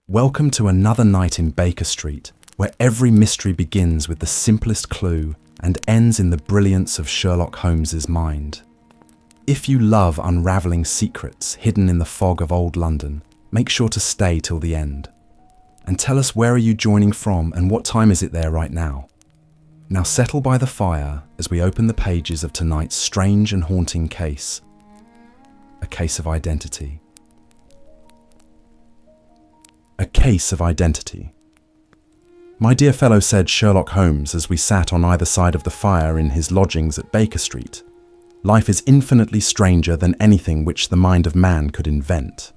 Welcome to another night in Baker Street, where every mystery begins with the simplest clue and ends in the brilliance of Sherlock Holmes's mind. If you love unravelling secrets hidden in the fog of old London, make sure to stay till the end. And tell us, where are you joining from and what time is it there right now? Now settle by the fire as we open the pages of tonight's strange and haunting case. A case of identity. A case of identity. My dear fellow, said Sherlock Holmes as we sat on either side of the fire in his lodgings at Baker Street, life is infinitely stranger than anything which the mind of man could invent.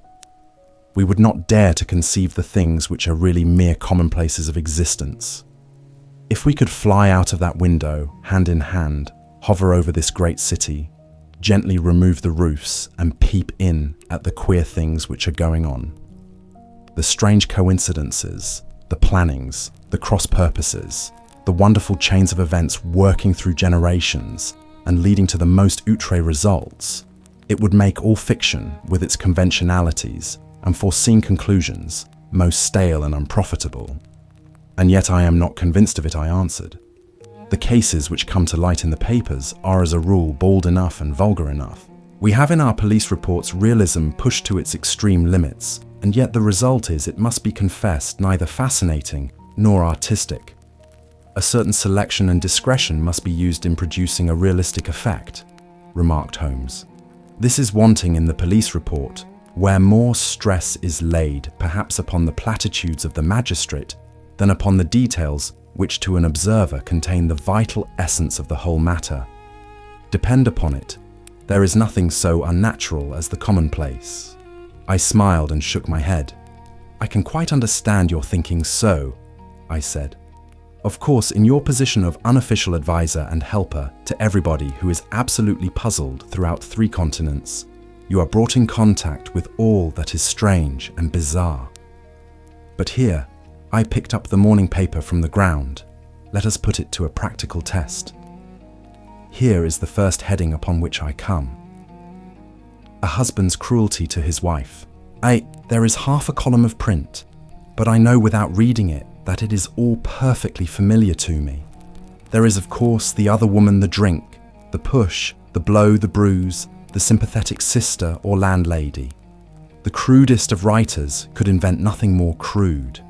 We would not dare to conceive the things which are really mere commonplaces of existence. If we could fly out of that window, hand in hand, hover over this great city, gently remove the roofs and peep in at the queer things which are going on. The strange coincidences, the plannings, the cross-purposes, the wonderful chains of events working through generations and leading to the most outre results, it would make all fiction, with its conventionalities and foreseen conclusions, most stale and unprofitable. And yet I am not convinced of it, I answered. The cases which come to light in the papers are as a rule bald enough and vulgar enough. We have in our police reports realism pushed to its extreme limits, and yet the result is, it must be confessed, neither fascinating nor artistic. A certain selection and discretion must be used in producing a realistic effect, remarked Holmes. This is wanting in the police report, where more stress is laid perhaps upon the platitudes of the magistrate than upon the details which to an observer contain the vital essence of the whole matter. Depend upon it, there is nothing so unnatural as the commonplace. I smiled and shook my head. I can quite understand your thinking so, I said. Of course, in your position of unofficial advisor and helper to everybody who is absolutely puzzled throughout 3 continents, you are brought in contact with all that is strange and bizarre. But here, I picked up the morning paper from the ground. Let us put it to a practical test. Here is the first heading upon which I come. A husband's cruelty to his wife. There is half a column of print, but I know without reading it that it is all perfectly familiar to me. There is, of course, the other woman, the drink, the push, the blow, the bruise, the sympathetic sister or landlady. The crudest of writers could invent nothing more crude.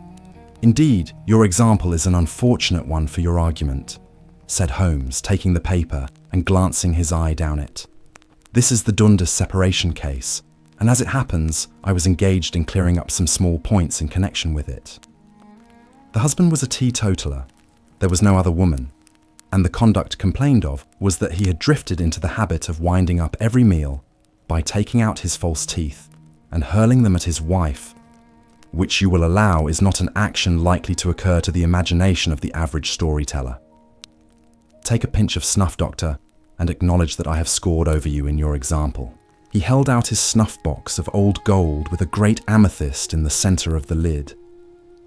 Indeed, your example is an unfortunate one for your argument, said Holmes, taking the paper and glancing his eye down it. This is the Dundas separation case, and as it happens, I was engaged in clearing up some small points in connection with it. The husband was a teetotaler. There was no other woman, and the conduct complained of was that he had drifted into the habit of winding up every meal by taking out his false teeth and hurling them at his wife, which you will allow is not an action likely to occur to the imagination of the average storyteller. Take a pinch of snuff, Doctor, and acknowledge that I have scored over you in your example. He held out his snuff box of old gold with a great amethyst in the centre of the lid.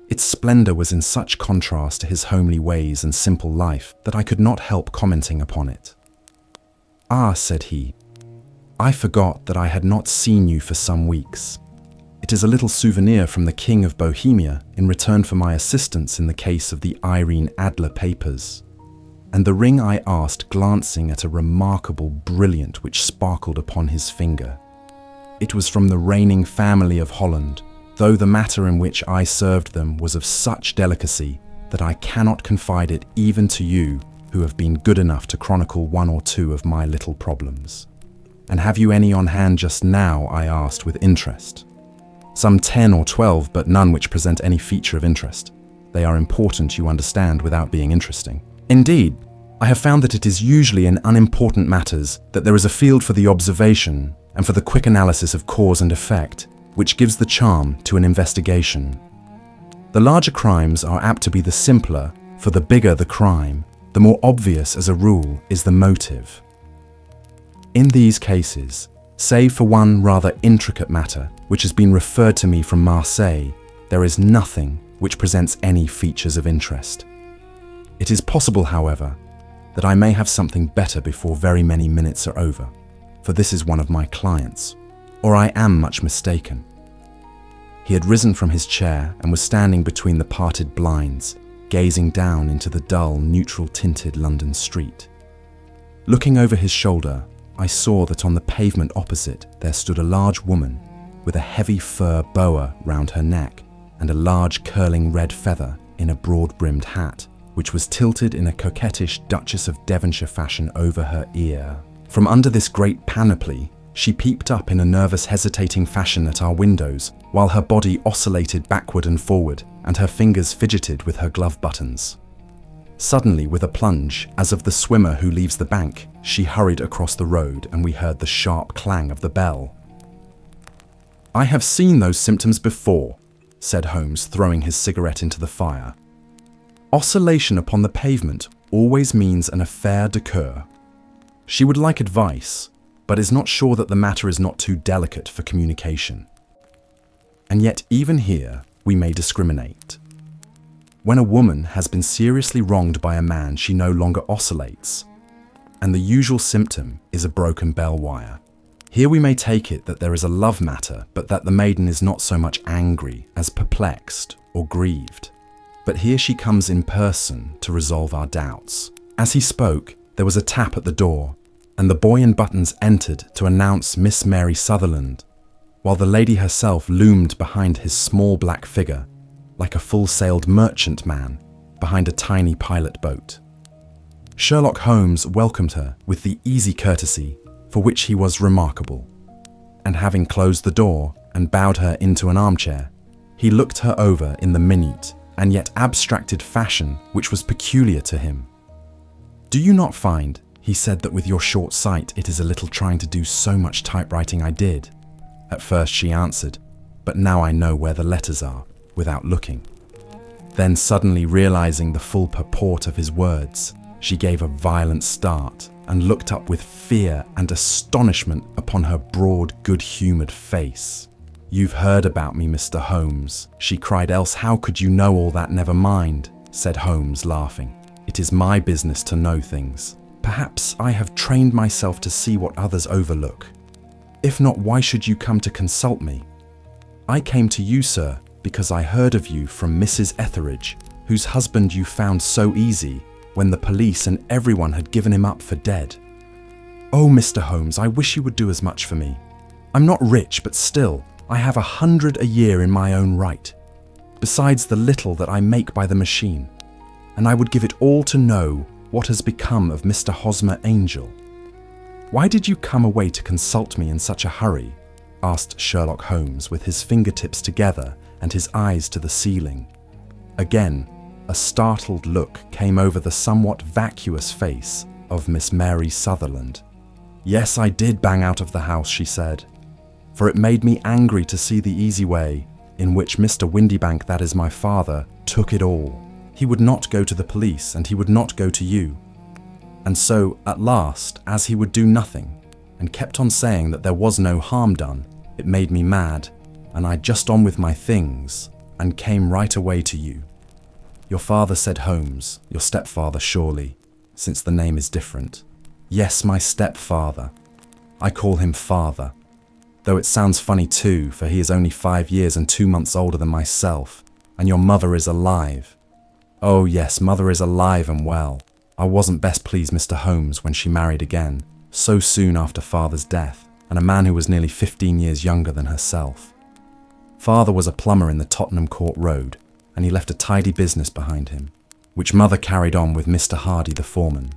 Its splendour was in such contrast to his homely ways and simple life that I could not help commenting upon it. Ah, said he, I forgot that I had not seen you for some weeks. It is a little souvenir from the King of Bohemia in return for my assistance in the case of the Irene Adler papers. And the ring I asked, glancing at a remarkable brilliant which sparkled upon his finger. It was from the reigning family of Holland, though the matter in which I served them was of such delicacy that I cannot confide it even to you who have been good enough to chronicle 1 or 2 of my little problems. And have you any on hand just now? I asked with interest. Some 10 or 12, but none which present any feature of interest. They are important, you understand, without being interesting. Indeed, I have found that it is usually in unimportant matters that there is a field for the observation and for the quick analysis of cause and effect, which gives the charm to an investigation. The larger crimes are apt to be the simpler, for the bigger the crime, the more obvious as a rule is the motive. In these cases, save for one rather intricate matter which has been referred to me from Marseille, there is nothing which presents any features of interest. It is possible, however, that I may have something better before very many minutes are over, for this is one of my clients, or I am much mistaken. He had risen from his chair and was standing between the parted blinds, gazing down into the dull, neutral-tinted London street. Looking over his shoulder, I saw that on the pavement opposite there stood a large woman with a heavy fur boa round her neck and a large curling red feather in a broad-brimmed hat, which was tilted in a coquettish Duchess of Devonshire fashion over her ear. From under this great panoply, she peeped up in a nervous, hesitating fashion at our windows, while her body oscillated backward and forward, and her fingers fidgeted with her glove buttons. Suddenly, with a plunge, as of the swimmer who leaves the bank, she hurried across the road, and we heard the sharp clang of the bell. "I have seen those symptoms before," said Holmes, throwing his cigarette into the fire. "Oscillation upon the pavement always means an affaire de cœur. She would like advice, but is not sure that the matter is not too delicate for communication. And yet even here we may discriminate. When a woman has been seriously wronged by a man, she no longer oscillates, and the usual symptom is a broken bell wire. Here we may take it that there is a love matter, but that the maiden is not so much angry as perplexed or grieved. But here she comes in person to resolve our doubts." As he spoke, there was a tap at the door, and the boy in buttons entered to announce Miss Mary Sutherland, while the lady herself loomed behind his small black figure, like a full-sailed merchant man behind a tiny pilot boat. Sherlock Holmes welcomed her with the easy courtesy for which he was remarkable, and having closed the door and bowed her into an armchair, he looked her over in the minute and yet abstracted fashion which was peculiar to him. "Do you not find," he said, "that with your short sight it is a little trying to do so much typewriting?" I did. At first she answered, "But now I know where the letters are," without looking. Then suddenly realizing the full purport of his words, she gave a violent start and looked up with fear and astonishment upon her broad, good-humoured face. "You've heard about me, Mr. Holmes," she cried, "else how could you know all that?" "Never mind," said Holmes, laughing. "It is my business to know things. Perhaps I have trained myself to see what others overlook. If not, why should you come to consult me? I came to you, sir, because I heard of you from Mrs. Etheridge, whose husband you found so easy when the police and everyone had given him up for dead. Oh, Mr. Holmes, I wish you would do as much for me. I'm not rich, but still, I have 100 a year in my own right, besides the little that I make by the machine, and I would give it all to know what has become of Mr. Hosmer Angel." "Why did you come away to consult me in such a hurry?" asked Sherlock Holmes, with his fingertips together and his eyes to the ceiling. Again, a startled look came over the somewhat vacuous face of Miss Mary Sutherland. "Yes, I did bang out of the house," she said, "for it made me angry to see the easy way in which Mr. Windybank, that is my father, took it all. He would not go to the police, and he would not go to you. And so, at last, as he would do nothing, and kept on saying that there was no harm done, it made me mad, and I just on with my things, and came right away to you." "Your father," said Holmes. "Your stepfather, surely, since the name is different." "Yes, my stepfather. I call him father. Though it sounds funny too, for he is only 5 years and 2 months older than myself, and your mother is alive." "Oh yes, mother is alive and well. I wasn't best pleased, Mr. Holmes, when she married again, so soon after father's death, and a man who was nearly 15 years younger than herself. Father was a plumber in the Tottenham Court Road, and he left a tidy business behind him, which mother carried on with Mr. Hardy the foreman.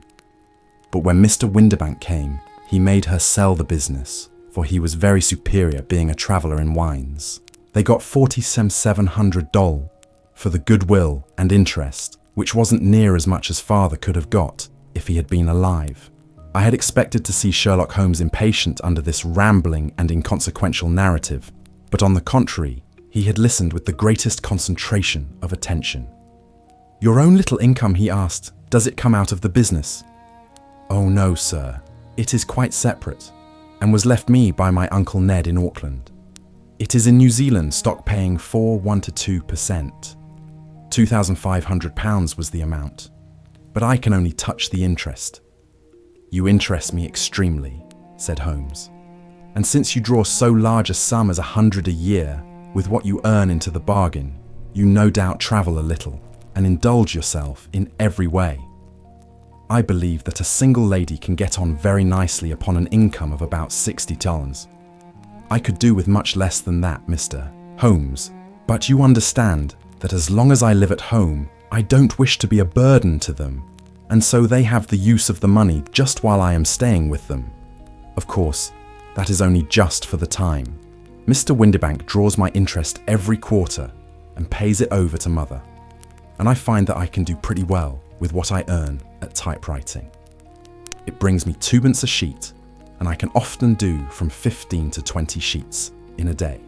But when Mr. Windybank came, he made her sell the business, for he was very superior, being a traveller in wines. They got $4700 for the goodwill and interest, which wasn't near as much as father could have got if he had been alive." I had expected to see Sherlock Holmes impatient under this rambling and inconsequential narrative, but on the contrary, he had listened with the greatest concentration of attention. "Your own little income," he asked, "does it come out of the business?" "Oh no, sir. It is quite separate, and was left me by my Uncle Ned in Auckland. It is in New Zealand, stock paying 1 to 2%. £2,500 was the amount, but I can only touch the interest." "You interest me extremely," said Holmes. "And since you draw so large a sum as 100 a year, with what you earn into the bargain, you no doubt travel a little and indulge yourself in every way. I believe that a single lady can get on very nicely upon an income of about $60. I could do with much less than that, Mr. Holmes, but you understand that as long as I live at home, I don't wish to be a burden to them, and so they have the use of the money just while I am staying with them. Of course, that is only just for the time. Mr. Windibank draws my interest every quarter and pays it over to Mother, and I find that I can do pretty well with what I earn at typewriting. It brings me 2 pence a sheet, and I can often do from 15 to 20 sheets in a day.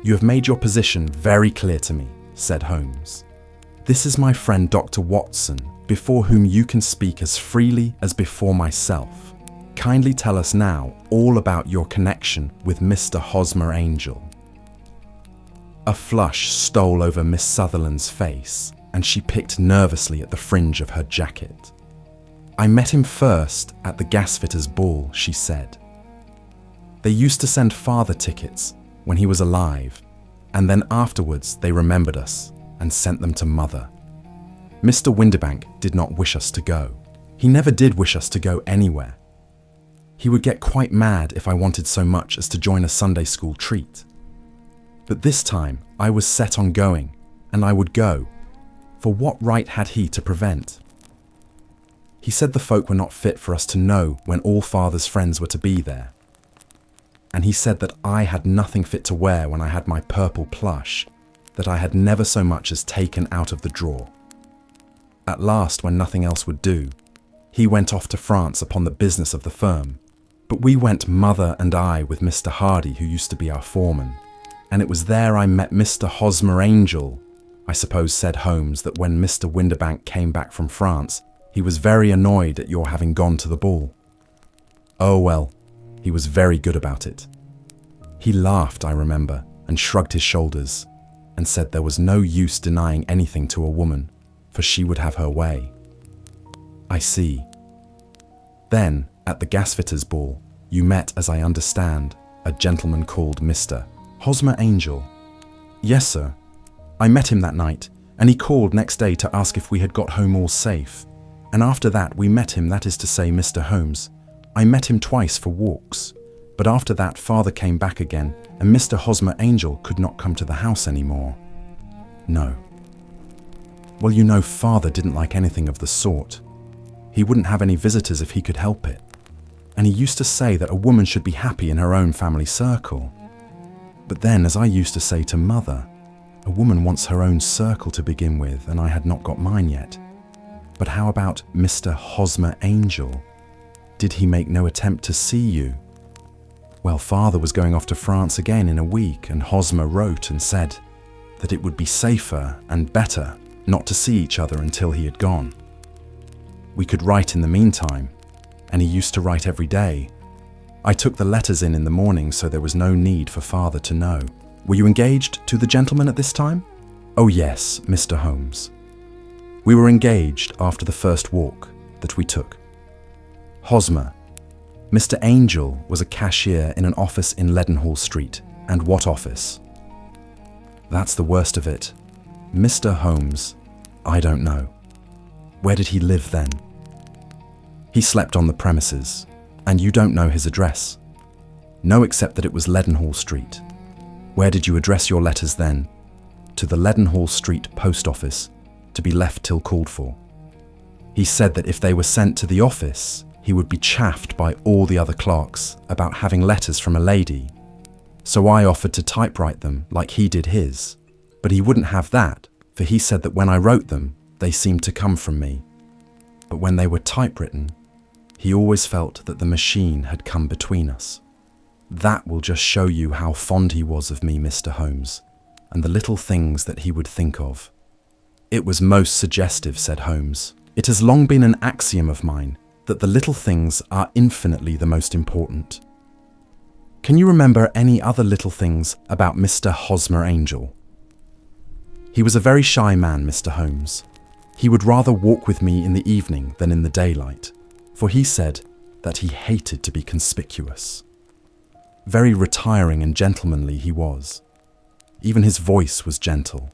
You have made your position very clear to me, said Holmes. This is my friend Dr. Watson, before whom you can speak as freely as before myself. Kindly tell us now all about your connection with Mr. Hosmer Angel. A flush stole over Miss Sutherland's face, and she picked nervously at the fringe of her jacket. I met him first at the gasfitter's ball, she said. They used to send father tickets when he was alive, and then afterwards they remembered us and sent them to Mother. Mr. Windibank did not wish us to go. He never did wish us to go anywhere. He would get quite mad if I wanted so much as to join a Sunday school treat. But this time I was set on going, and I would go, for what right had he to prevent? He said the folk were not fit for us to know when all Father's friends were to be there. And he said that I had nothing fit to wear when I had my purple plush, that I had never so much as taken out of the drawer. At last, when nothing else would do, he went off to France upon the business of the firm, but we went Mother and I with Mr. Hardy, who used to be our foreman, and it was there I met Mr. Hosmer Angel. I suppose, said Holmes, that when Mr. Windibank came back from France, he was very annoyed at your having gone to the ball. Oh well, he was very good about it. He laughed, I remember, and shrugged his shoulders, and said there was no use denying anything to a woman, for she would have her way. I see. Then, at the gasfitter's ball, you met, as I understand, a gentleman called Mr. Hosmer Angel. Yes, sir. I met him that night, and he called next day to ask if we had got home all safe. And after that we met him, that is to say, Mr. Holmes. I met him twice for walks, but after that Father came back again, and Mr. Hosmer Angel could not come to the house any more. No. Well, you know, Father didn't like anything of the sort. He wouldn't have any visitors if he could help it. And he used to say that a woman should be happy in her own family circle. But then, as I used to say to Mother, a woman wants her own circle to begin with, and I had not got mine yet. But how about Mr. Hosmer Angel? Did he make no attempt to see you? Well, Father was going off to France again in a week, and Hosmer wrote and said that it would be safer and better not to see each other until he had gone. We could write in the meantime, and he used to write every day. I took the letters in the morning, so there was no need for Father to know. Were you engaged to the gentleman at this time? Oh yes, Mr. Holmes. We were engaged after the first walk that we took. Hosmer. Mr. Angel was a cashier in an office in Leadenhall Street. And what office? That's the worst of it. Mr. Holmes, I don't know. Where did he live then? He slept on the premises, and you don't know his address? No, except that it was Leadenhall Street. Where did you address your letters then? To the Leadenhall Street post office, to be left till called for. He said that if they were sent to the office, he would be chaffed by all the other clerks about having letters from a lady. So I offered to typewrite them like he did his, but he wouldn't have that, for he said that when I wrote them, they seemed to come from me. But when they were typewritten, he always felt that the machine had come between us. That will just show you how fond he was of me, Mr. Holmes, and the little things that he would think of. It was most suggestive, said Holmes. It has long been an axiom of mine that the little things are infinitely the most important. Can you remember any other little things about Mr. Hosmer Angel? He was a very shy man, Mr. Holmes. He would rather walk with me in the evening than in the daylight, for he said that he hated to be conspicuous. Very retiring and gentlemanly he was. Even his voice was gentle.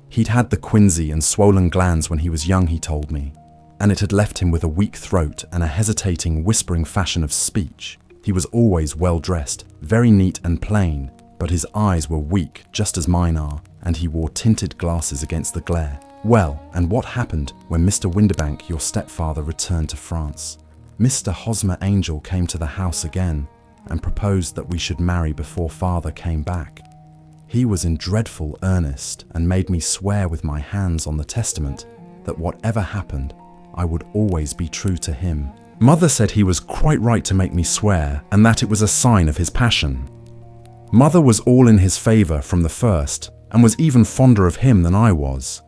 He'd had the quinsy and swollen glands when he was young, he told me, and it had left him with a weak throat and a hesitating, whispering fashion of speech. He was always well dressed, very neat and plain, but his eyes were weak, just as mine are, and he wore tinted glasses against the glare. Well, and what happened when Mr. Windibank, your stepfather, returned to France? Mr. Hosmer Angel came to the house again and proposed that we should marry before father came back. He was in dreadful earnest and made me swear with my hands on the testament that whatever happened, I would always be true to him. Mother said he was quite right to make me swear and that it was a sign of his passion. Mother was all in his favour from the first and was even fonder of him than I was.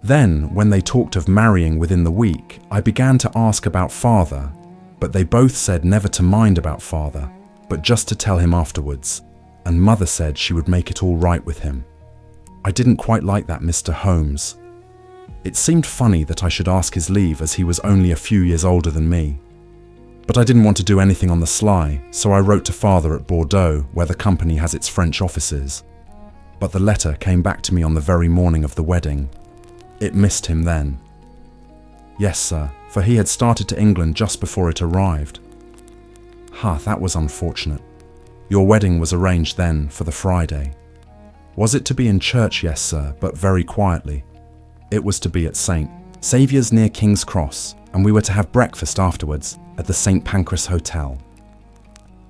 Then, when they talked of marrying within the week, I began to ask about father, but they both said never to mind about father, but just to tell him afterwards, and mother said she would make it all right with him. I didn't quite like that Mr. Holmes. It seemed funny that I should ask his leave as he was only a few years older than me. But I didn't want to do anything on the sly, so I wrote to father at Bordeaux, where the company has its French offices. But the letter came back to me on the very morning of the wedding. It missed him then. Yes, sir, for he had started to England just before it arrived. That was unfortunate. Your wedding was arranged then for the Friday. Was it to be in church? Yes, sir, but very quietly. It was to be at St. Saviour's near King's Cross, and we were to have breakfast afterwards at the St. Pancras Hotel.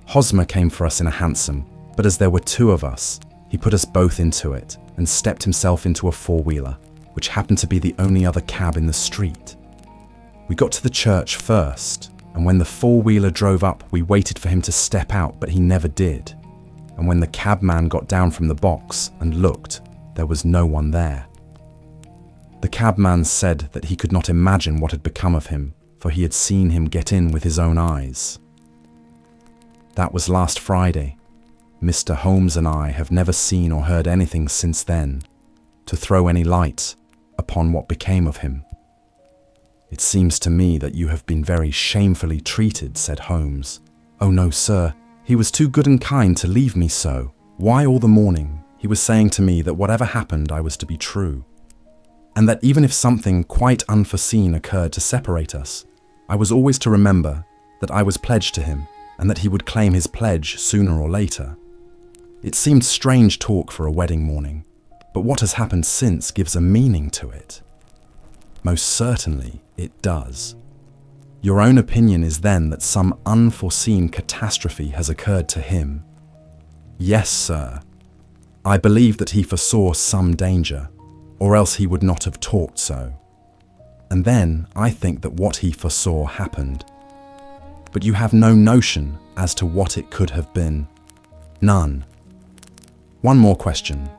Hosmer came for us in a hansom, but as there were two of us, he put us both into it and stepped himself into a four-wheeler, which happened to be the only other cab in the street. We got to the church first, and when the four-wheeler drove up, we waited for him to step out, but he never did. And when the cabman got down from the box and looked, there was no one there. The cabman said that he could not imagine what had become of him, for he had seen him get in with his own eyes. That was last Friday. Mr. Holmes and I have never seen or heard anything since then, to throw any light upon what became of him. It seems to me that you have been very shamefully treated, said Holmes. Oh no, sir, he was too good and kind to leave me so. Why, all the morning, he was saying to me that whatever happened, I was to be true. And that even if something quite unforeseen occurred to separate us, I was always to remember that I was pledged to him and that he would claim his pledge sooner or later. It seemed strange talk for a wedding morning, but what has happened since gives a meaning to it. Most certainly it does. Your own opinion is then that some unforeseen catastrophe has occurred to him. Yes, sir. I believe that he foresaw some danger, or else he would not have talked so. And then I think that what he foresaw happened. But you have no notion as to what it could have been. None. One more question.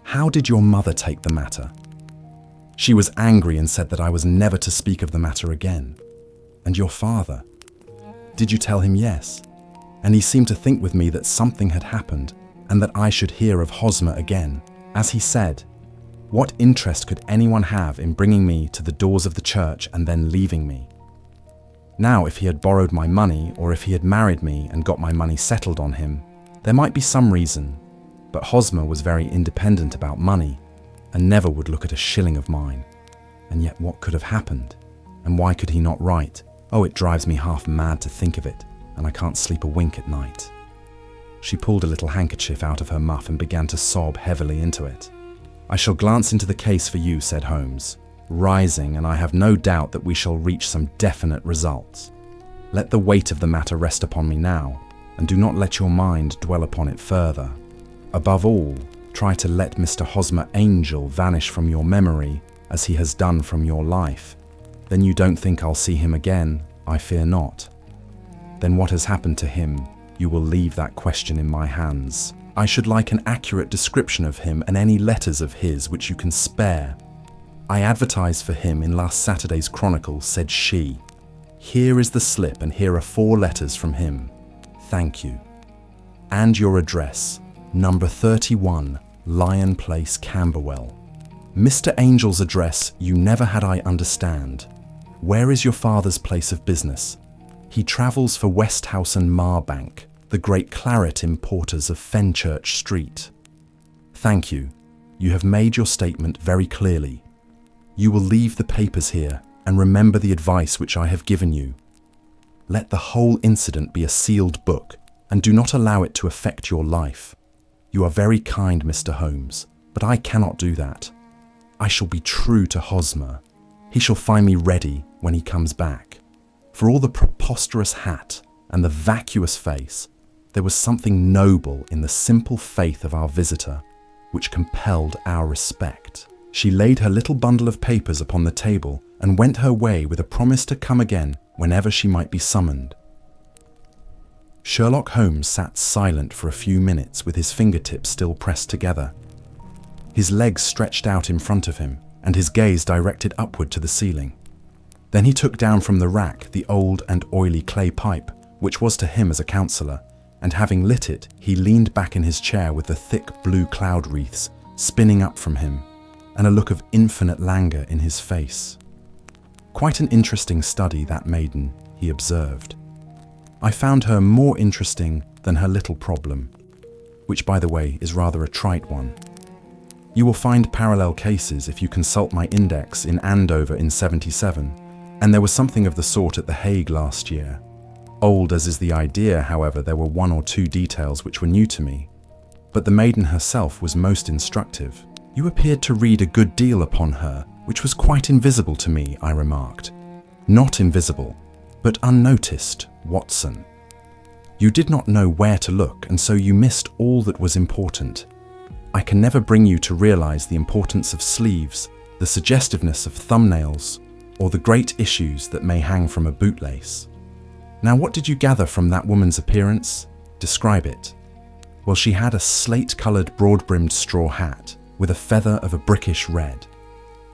How did your mother take the matter? She was angry and said that I was never to speak of the matter again. And your father? Did you tell him yes? And he seemed to think with me that something had happened and that I should hear of Hosmer again. As he said, what interest could anyone have in bringing me to the doors of the church and then leaving me? Now, if he had borrowed my money or if he had married me and got my money settled on him, there might be some reason, but Hosmer was very independent about money and never would look at a shilling of mine. And yet what could have happened? And why could he not write? Oh, it drives me half mad to think of it, and I can't sleep a wink at night. She pulled a little handkerchief out of her muff and began to sob heavily into it. I shall glance into the case for you, said Holmes, rising, and I have no doubt that we shall reach some definite results. Let the weight of the matter rest upon me now, and do not let your mind dwell upon it further. Above all, try to let Mr. Hosmer Angel vanish from your memory as he has done from your life. Then you don't think I'll see him again, I fear not. Then what has happened to him? You will leave that question in my hands. I should like an accurate description of him and any letters of his which you can spare. I advertised for him in last Saturday's Chronicle, said she. Here is the slip and here are 4 letters from him. Thank you. And your address, number 31, Lion Place, Camberwell. Mr. Angel's address you never had I understand. Where is your father's place of business? He travels for Westhouse and Marbank, the great claret importers of Fenchurch Street. Thank you. You have made your statement very clearly. You will leave the papers here and remember the advice which I have given you. Let the whole incident be a sealed book and do not allow it to affect your life. You are very kind, Mr. Holmes, but I cannot do that. I shall be true to Hosmer. He shall find me ready when he comes back. For all the preposterous hat and the vacuous face, there was something noble in the simple faith of our visitor, which compelled our respect. She laid her little bundle of papers upon the table and went her way with a promise to come again whenever she might be summoned. Sherlock Holmes sat silent for a few minutes with his fingertips still pressed together. His legs stretched out in front of him and his gaze directed upward to the ceiling. Then he took down from the rack the old and oily clay pipe, which was to him as a counsellor, and having lit it, he leaned back in his chair with the thick blue cloud wreaths spinning up from him, and a look of infinite languor in his face. Quite an interesting study, that maiden, he observed. I found her more interesting than her little problem, which, by the way, is rather a trite one. You will find parallel cases if you consult my index in Andover in '77, and there was something of the sort at The Hague last year. Old as is the idea, however, there were one or two details which were new to me, but the maiden herself was most instructive. You appeared to read a good deal upon her, which was quite invisible to me, I remarked. Not invisible, but unnoticed, Watson. You did not know where to look, and so you missed all that was important. I can never bring you to realize the importance of sleeves, the suggestiveness of thumbnails, or the great issues that may hang from a bootlace. Now, what did you gather from that woman's appearance? Describe it. Well, she had a slate-coloured, broad-brimmed straw hat with a feather of a brickish red.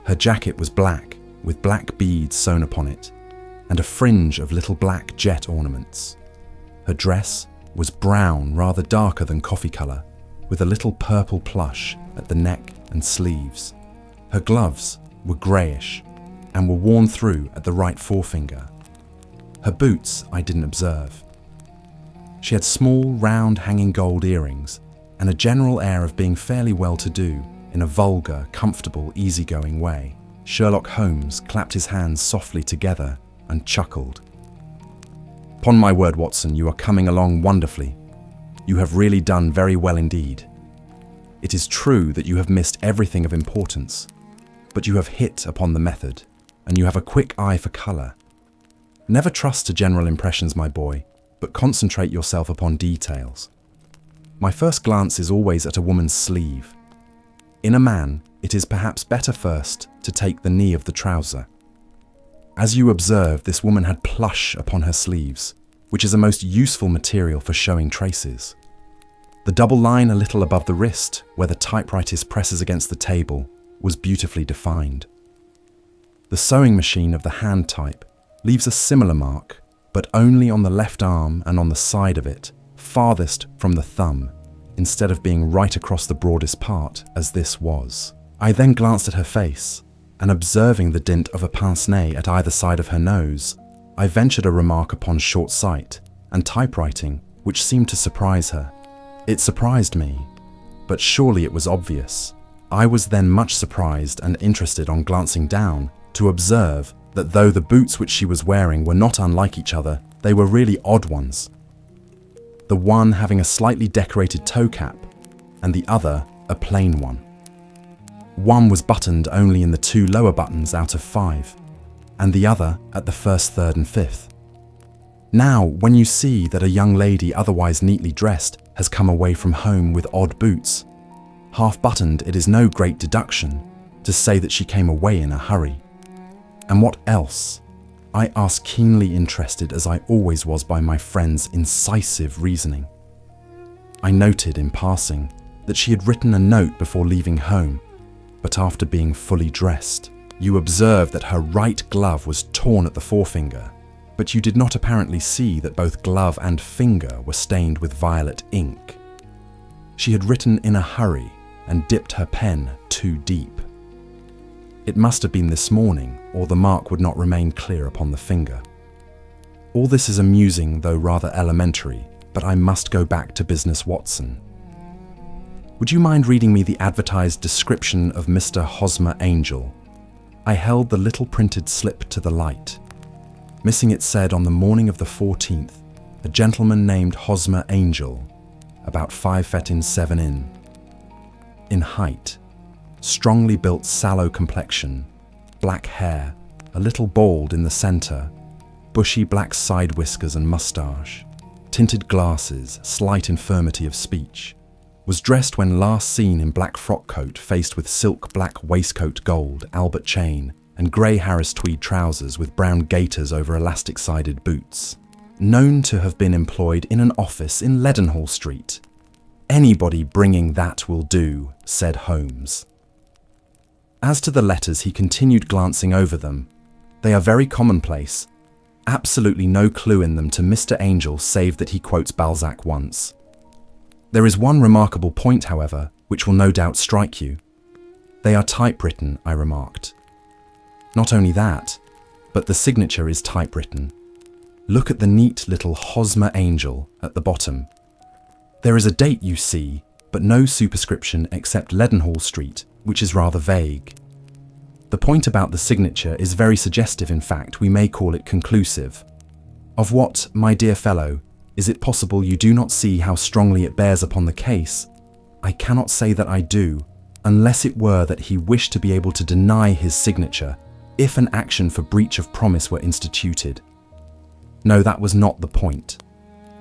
Her jacket was black, with black beads sewn upon it, and a fringe of little black jet ornaments. Her dress was brown, rather darker than coffee colour, with a little purple plush at the neck and sleeves. Her gloves were greyish and were worn through at the right forefinger. Her boots I didn't observe. She had small, round, hanging gold earrings and a general air of being fairly well-to-do in a vulgar, comfortable, easygoing way. Sherlock Holmes clapped his hands softly together and chuckled. "Upon my word, Watson, you are coming along wonderfully. You have really done very well indeed. It is true that you have missed everything of importance, but you have hit upon the method, and you have a quick eye for colour. Never trust to general impressions, my boy, but concentrate yourself upon details. My first glance is always at a woman's sleeve. In a man, it is perhaps better first to take the knee of the trouser. As you observe, this woman had plush upon her sleeves, which is a most useful material for showing traces. The double line a little above the wrist, where the typewriter presses against the table, was beautifully defined. The sewing machine of the hand type leaves a similar mark, but only on the left arm and on the side of it, farthest from the thumb, instead of being right across the broadest part, as this was. I then glanced at her face, and observing the dint of a pince-nez at either side of her nose, I ventured a remark upon short sight and typewriting, which seemed to surprise her. It surprised me, but surely it was obvious. I was then much surprised and interested on glancing down to observe that though the boots which she was wearing were not unlike each other, they were really odd ones. The one having a slightly decorated toe cap, and the other a plain one. One was buttoned only in the 2 lower buttons out of 5, and the other at the first, third and fifth. Now, when you see that a young lady otherwise neatly dressed has come away from home with odd boots, half-buttoned, it is no great deduction to say that she came away in a hurry. And what else? I asked, keenly interested as I always was by my friend's incisive reasoning. I noted in passing that she had written a note before leaving home, but after being fully dressed. You observed that her right glove was torn at the forefinger, but you did not apparently see that both glove and finger were stained with violet ink. She had written in a hurry and dipped her pen too deep. It must have been this morning, or the mark would not remain clear upon the finger. All this is amusing, though rather elementary, but I must go back to business, Watson. Would you mind reading me the advertised description of Mr. Hosmer Angel? I held the little printed slip to the light. Missing it said, on the morning of the 14th, a gentleman named Hosmer Angel, about 5 feet in 7 in height, strongly built, sallow complexion, black hair, a little bald in the centre, bushy black side whiskers and moustache, tinted glasses, slight infirmity of speech, was dressed when last seen in black frock coat faced with silk black waistcoat gold, Albert chain, and grey Harris tweed trousers with brown gaiters over elastic-sided boots. Known to have been employed in an office in Leadenhall Street. Anybody bringing that will do, said Holmes. As to the letters, he continued, glancing over them. They are very commonplace. Absolutely no clue in them to Mr. Angel, save that he quotes Balzac once. There is one remarkable point, however, which will no doubt strike you. They are typewritten, I remarked. Not only that, but the signature is typewritten. Look at the neat little Hosmer Angel at the bottom. There is a date, you see, but no superscription except Leadenhall Street, which is rather vague. The point about the signature is very suggestive. In fact, we may call it conclusive. Of what, my dear fellow, is it possible you do not see how strongly it bears upon the case? I cannot say that I do, unless it were that he wished to be able to deny his signature if an action for breach of promise were instituted. No, that was not the point.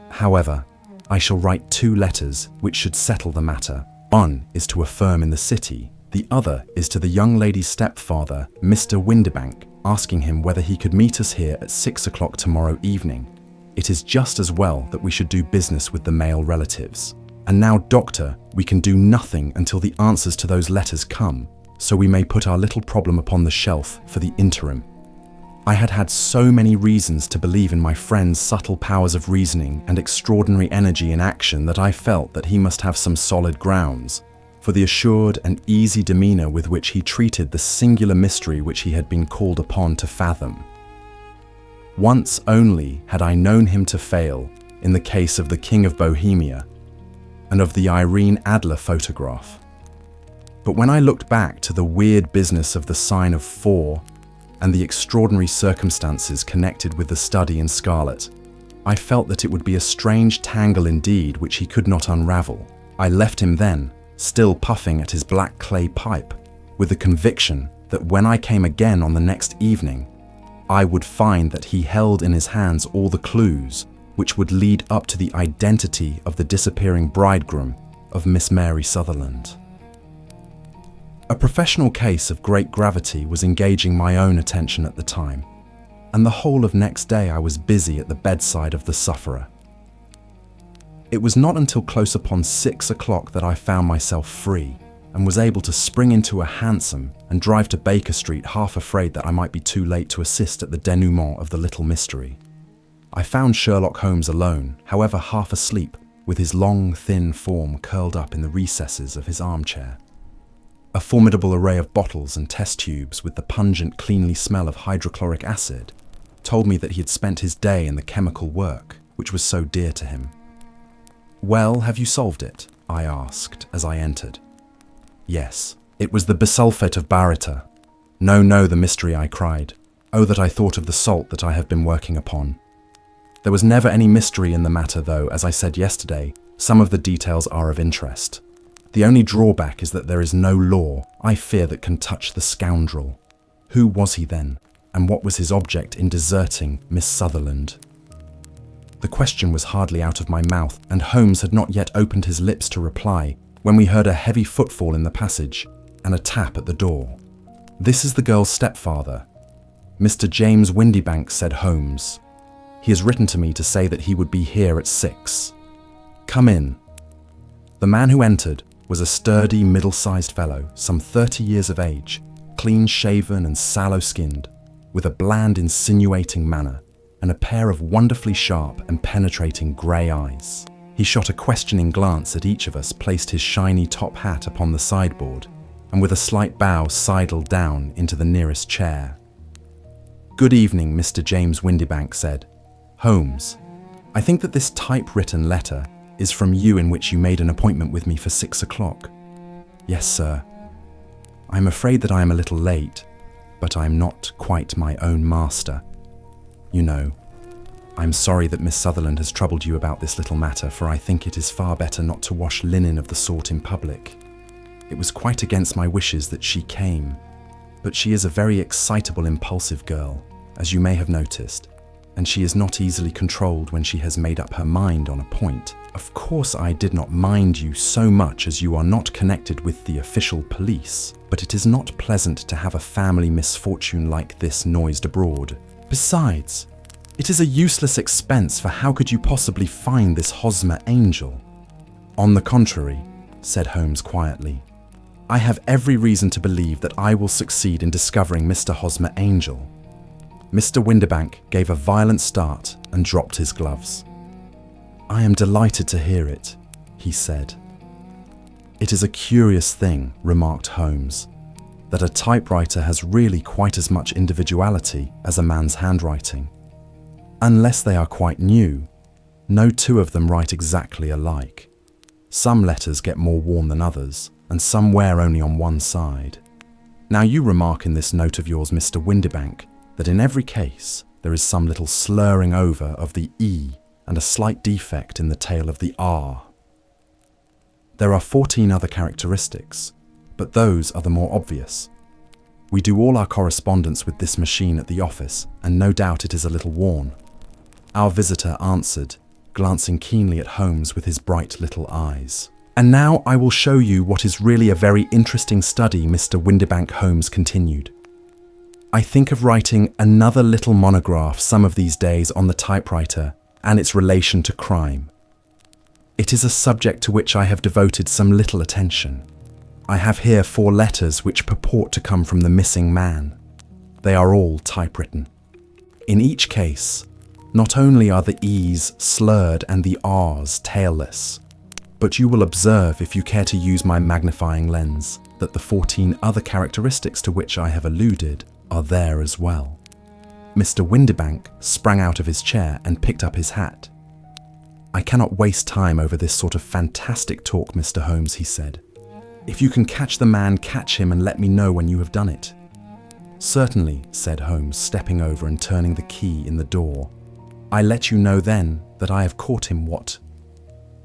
However, I shall write 2 letters which should settle the matter. One is to a firm in the city, the other is to the young lady's stepfather, Mr. Windibank, asking him whether he could meet us here at 6 o'clock tomorrow evening. It is just as well that we should do business with the male relatives. And now, Doctor, we can do nothing until the answers to those letters come, so we may put our little problem upon the shelf for the interim. I had had so many reasons to believe in my friend's subtle powers of reasoning and extraordinary energy in action that I felt that he must have some solid grounds for the assured and easy demeanour with which he treated the singular mystery which he had been called upon to fathom. Once only had I known him to fail in the case of the King of Bohemia and of the Irene Adler photograph. But when I looked back to the weird business of the sign of 4 and the extraordinary circumstances connected with the study in scarlet, I felt that it would be a strange tangle indeed which he could not unravel. I left him then, still puffing at his black clay pipe, with the conviction that when I came again on the next evening, I would find that he held in his hands all the clues which would lead up to the identity of the disappearing bridegroom of Miss Mary Sutherland. A professional case of great gravity was engaging my own attention at the time, and the whole of next day I was busy at the bedside of the sufferer. It was not until close upon 6 o'clock that I found myself free and was able to spring into a hansom and drive to Baker Street, half afraid that I might be too late to assist at the denouement of the little mystery. I found Sherlock Holmes alone, however half asleep, with his long, thin form curled up in the recesses of his armchair. A formidable array of bottles and test tubes with the pungent, cleanly smell of hydrochloric acid told me that he had spent his day in the chemical work, which was so dear to him. "Well, have you solved it?" I asked as I entered. "Yes, it was the bisulfate of baryta." No, the mystery," I cried. "Oh, that I thought of the salt that I have been working upon." There was never any mystery in the matter, though, as I said yesterday, some of the details are of interest. The only drawback is that there is no law, I fear, that can touch the scoundrel. Who was he then, and what was his object in deserting Miss Sutherland? The question was hardly out of my mouth, and Holmes had not yet opened his lips to reply, when we heard a heavy footfall in the passage and a tap at the door. "This is the girl's stepfather, Mr. James Windibank," said Holmes. "He has written to me to say that he would be here at 6. Come in." The man who entered was a sturdy, middle-sized fellow, some 30 years of age, clean-shaven and sallow-skinned, with a bland, insinuating manner and a pair of wonderfully sharp and penetrating grey eyes. He shot a questioning glance at each of us, placed his shiny top hat upon the sideboard, and with a slight bow sidled down into the nearest chair. "Good evening, Mr. James Windibank," said Holmes. "I think that this typewritten letter is from you in which you made an appointment with me for 6 o'clock. Yes, sir. I am afraid that I am a little late, but I am not quite my own master. You know, I am sorry that Miss Sutherland has troubled you about this little matter, for I think it is far better not to wash linen of the sort in public. It was quite against my wishes that she came, but she is a very excitable, impulsive girl, as you may have noticed, and she is not easily controlled when she has made up her mind on a point. Of course, I did not mind you so much as you are not connected with the official police, but it is not pleasant to have a family misfortune like this noised abroad. Besides, it is a useless expense, for how could you possibly find this Hosmer Angel? On the contrary, said Holmes quietly, I have every reason to believe that I will succeed in discovering Mr. Hosmer Angel. Mr. Windibank gave a violent start and dropped his gloves. I am delighted to hear it, he said. It is a curious thing, remarked Holmes, that a typewriter has really quite as much individuality as a man's handwriting. Unless they are quite new, no two of them write exactly alike. Some letters get more worn than others, and some wear only on one side. Now you remark in this note of yours, Mr. Windibank, that in every case there is some little slurring over of the E and a slight defect in the tail of the R. There are 14 other characteristics, but those are the more obvious. We do all our correspondence with this machine at the office, and no doubt it is a little worn. Our visitor answered, glancing keenly at Holmes with his bright little eyes. And now I will show you what is really a very interesting study, Mr. Windibank, Holmes continued. I think of writing another little monograph some of these days on the typewriter and its relation to crime. It is a subject to which I have devoted some little attention. I have here 4 letters which purport to come from the missing man. They are all typewritten. In each case, not only are the E's slurred and the R's tailless, but you will observe, if you care to use my magnifying lens, that the 14 other characteristics to which I have alluded are there as well. Mr. Windibank sprang out of his chair and picked up his hat. I cannot waste time over this sort of fantastic talk, Mr. Holmes, he said. If you can catch the man, catch him and let me know when you have done it. Certainly, said Holmes, stepping over and turning the key in the door. I let you know then that I have caught him. What?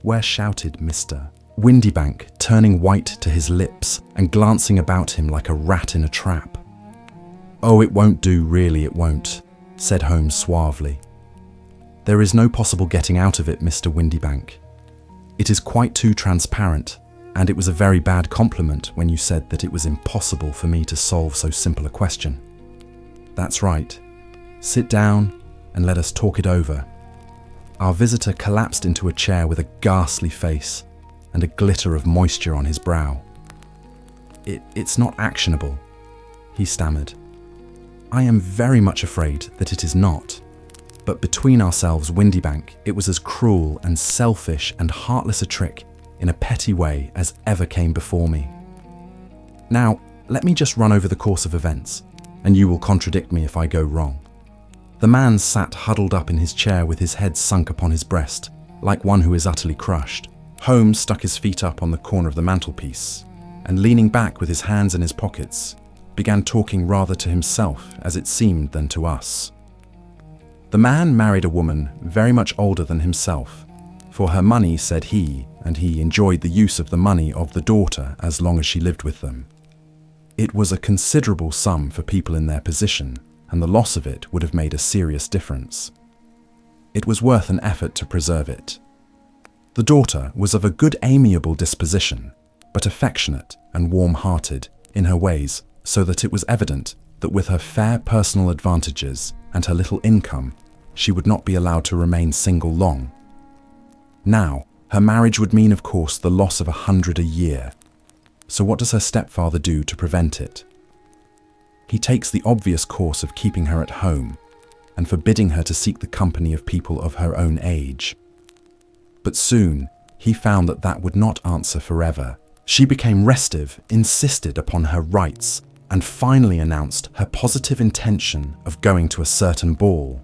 Where? Shouted Mr. Windibank, turning white to his lips and glancing about him like a rat in a trap. Oh, it won't do, really it won't, said Holmes suavely. There is no possible getting out of it, Mr. Windibank. It is quite too transparent, and it was a very bad compliment when you said that it was impossible for me to solve so simple a question. That's right. Sit down and let us talk it over. Our visitor collapsed into a chair with a ghastly face and a glitter of moisture on his brow. It's not actionable, he stammered. I am very much afraid that it is not. But between ourselves, Windibank, it was as cruel and selfish and heartless a trick in a petty way as ever came before me. Now, let me just run over the course of events, and you will contradict me if I go wrong. The man sat huddled up in his chair with his head sunk upon his breast, like one who is utterly crushed. Holmes stuck his feet up on the corner of the mantelpiece, and leaning back with his hands in his pockets, began talking rather to himself, as it seemed, than to us. The man married a woman very much older than himself, for her money, said he, and he enjoyed the use of the money of the daughter as long as she lived with them. It was a considerable sum for people in their position, and the loss of it would have made a serious difference. It was worth an effort to preserve it. The daughter was of a good, amiable disposition, but affectionate and warm-hearted in her ways, so that it was evident that with her fair personal advantages and her little income, she would not be allowed to remain single long. Now, her marriage would mean, of course, the loss of 100 a year. So what does her stepfather do to prevent it? He takes the obvious course of keeping her at home and forbidding her to seek the company of people of her own age. But soon, he found that that would not answer forever. She became restive, insisted upon her rights, and finally announced her positive intention of going to a certain ball.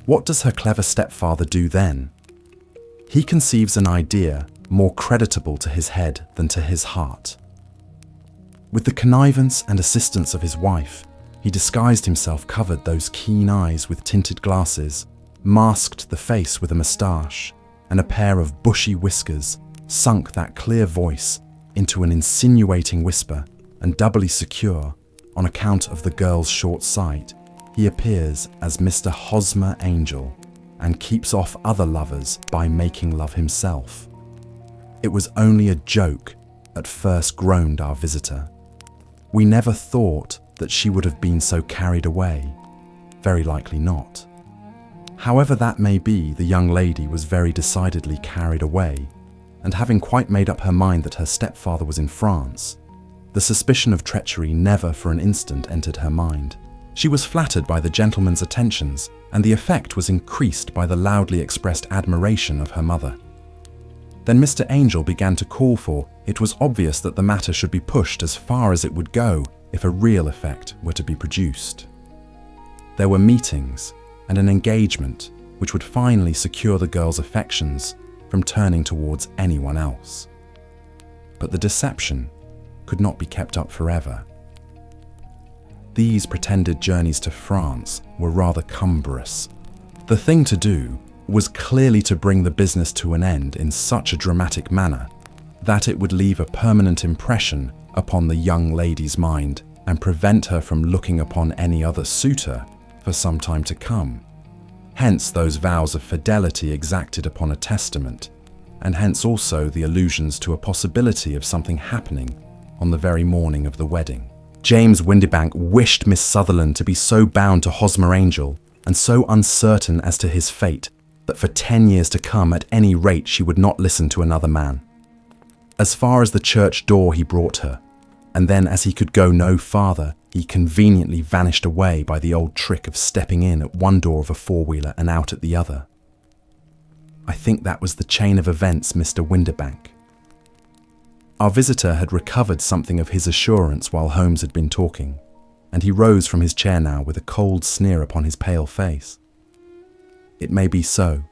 What does her clever stepfather do then? He conceives an idea more creditable to his head than to his heart. With the connivance and assistance of his wife, he disguised himself, covered those keen eyes with tinted glasses, masked the face with a moustache, and a pair of bushy whiskers sunk that clear voice into an insinuating whisper, and doubly secure, on account of the girl's short sight, he appears as Mr. Hosmer Angel, and keeps off other lovers by making love himself. It was only a joke, at first groaned our visitor. We never thought that she would have been so carried away. Very likely not. However that may be, the young lady was very decidedly carried away, and having quite made up her mind that her stepfather was in France, the suspicion of treachery never for an instant entered her mind. She was flattered by the gentleman's attentions, and the effect was increased by the loudly expressed admiration of her mother. Then Mr. Angel began to call for, it was obvious that the matter should be pushed as far as it would go if a real effect were to be produced. There were meetings and an engagement which would finally secure the girl's affections from turning towards anyone else. But the deception could not be kept up forever. These pretended journeys to France were rather cumbrous. The thing to do was clearly to bring the business to an end in such a dramatic manner that it would leave a permanent impression upon the young lady's mind and prevent her from looking upon any other suitor for some time to come. Hence those vows of fidelity exacted upon a testament, and hence also the allusions to a possibility of something happening on the very morning of the wedding. James Windibank wished Miss Sutherland to be so bound to Hosmer Angel and so uncertain as to his fate that for 10 years to come, at any rate, she would not listen to another man. As far as the church door he brought her, and then as he could go no farther, he conveniently vanished away by the old trick of stepping in at one door of a four-wheeler and out at the other. I think that was the chain of events, Mr. Windibank. Our visitor had recovered something of his assurance while Holmes had been talking, and he rose from his chair now with a cold sneer upon his pale face. It may be so,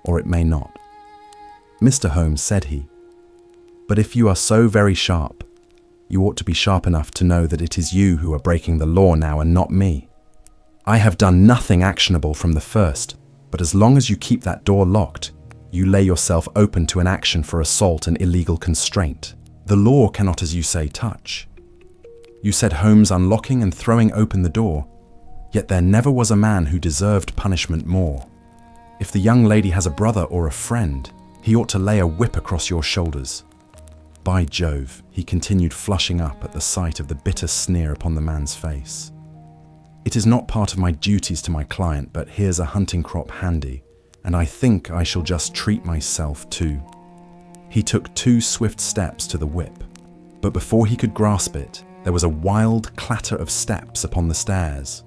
or it may not. Mr. Holmes, said he, but if you are so very sharp, you ought to be sharp enough to know that it is you who are breaking the law now and not me. I have done nothing actionable from the first, but as long as you keep that door locked, you lay yourself open to an action for assault and illegal constraint. The law cannot, as you say, touch. You said Holmes unlocking and throwing open the door, yet there never was a man who deserved punishment more. If the young lady has a brother or a friend, he ought to lay a whip across your shoulders. By Jove, he continued, flushing up at the sight of the bitter sneer upon the man's face. It is not part of my duties to my client, but here's a hunting crop handy, and I think I shall just treat myself too. He took 2 swift steps to the whip, but before he could grasp it, there was a wild clatter of steps upon the stairs.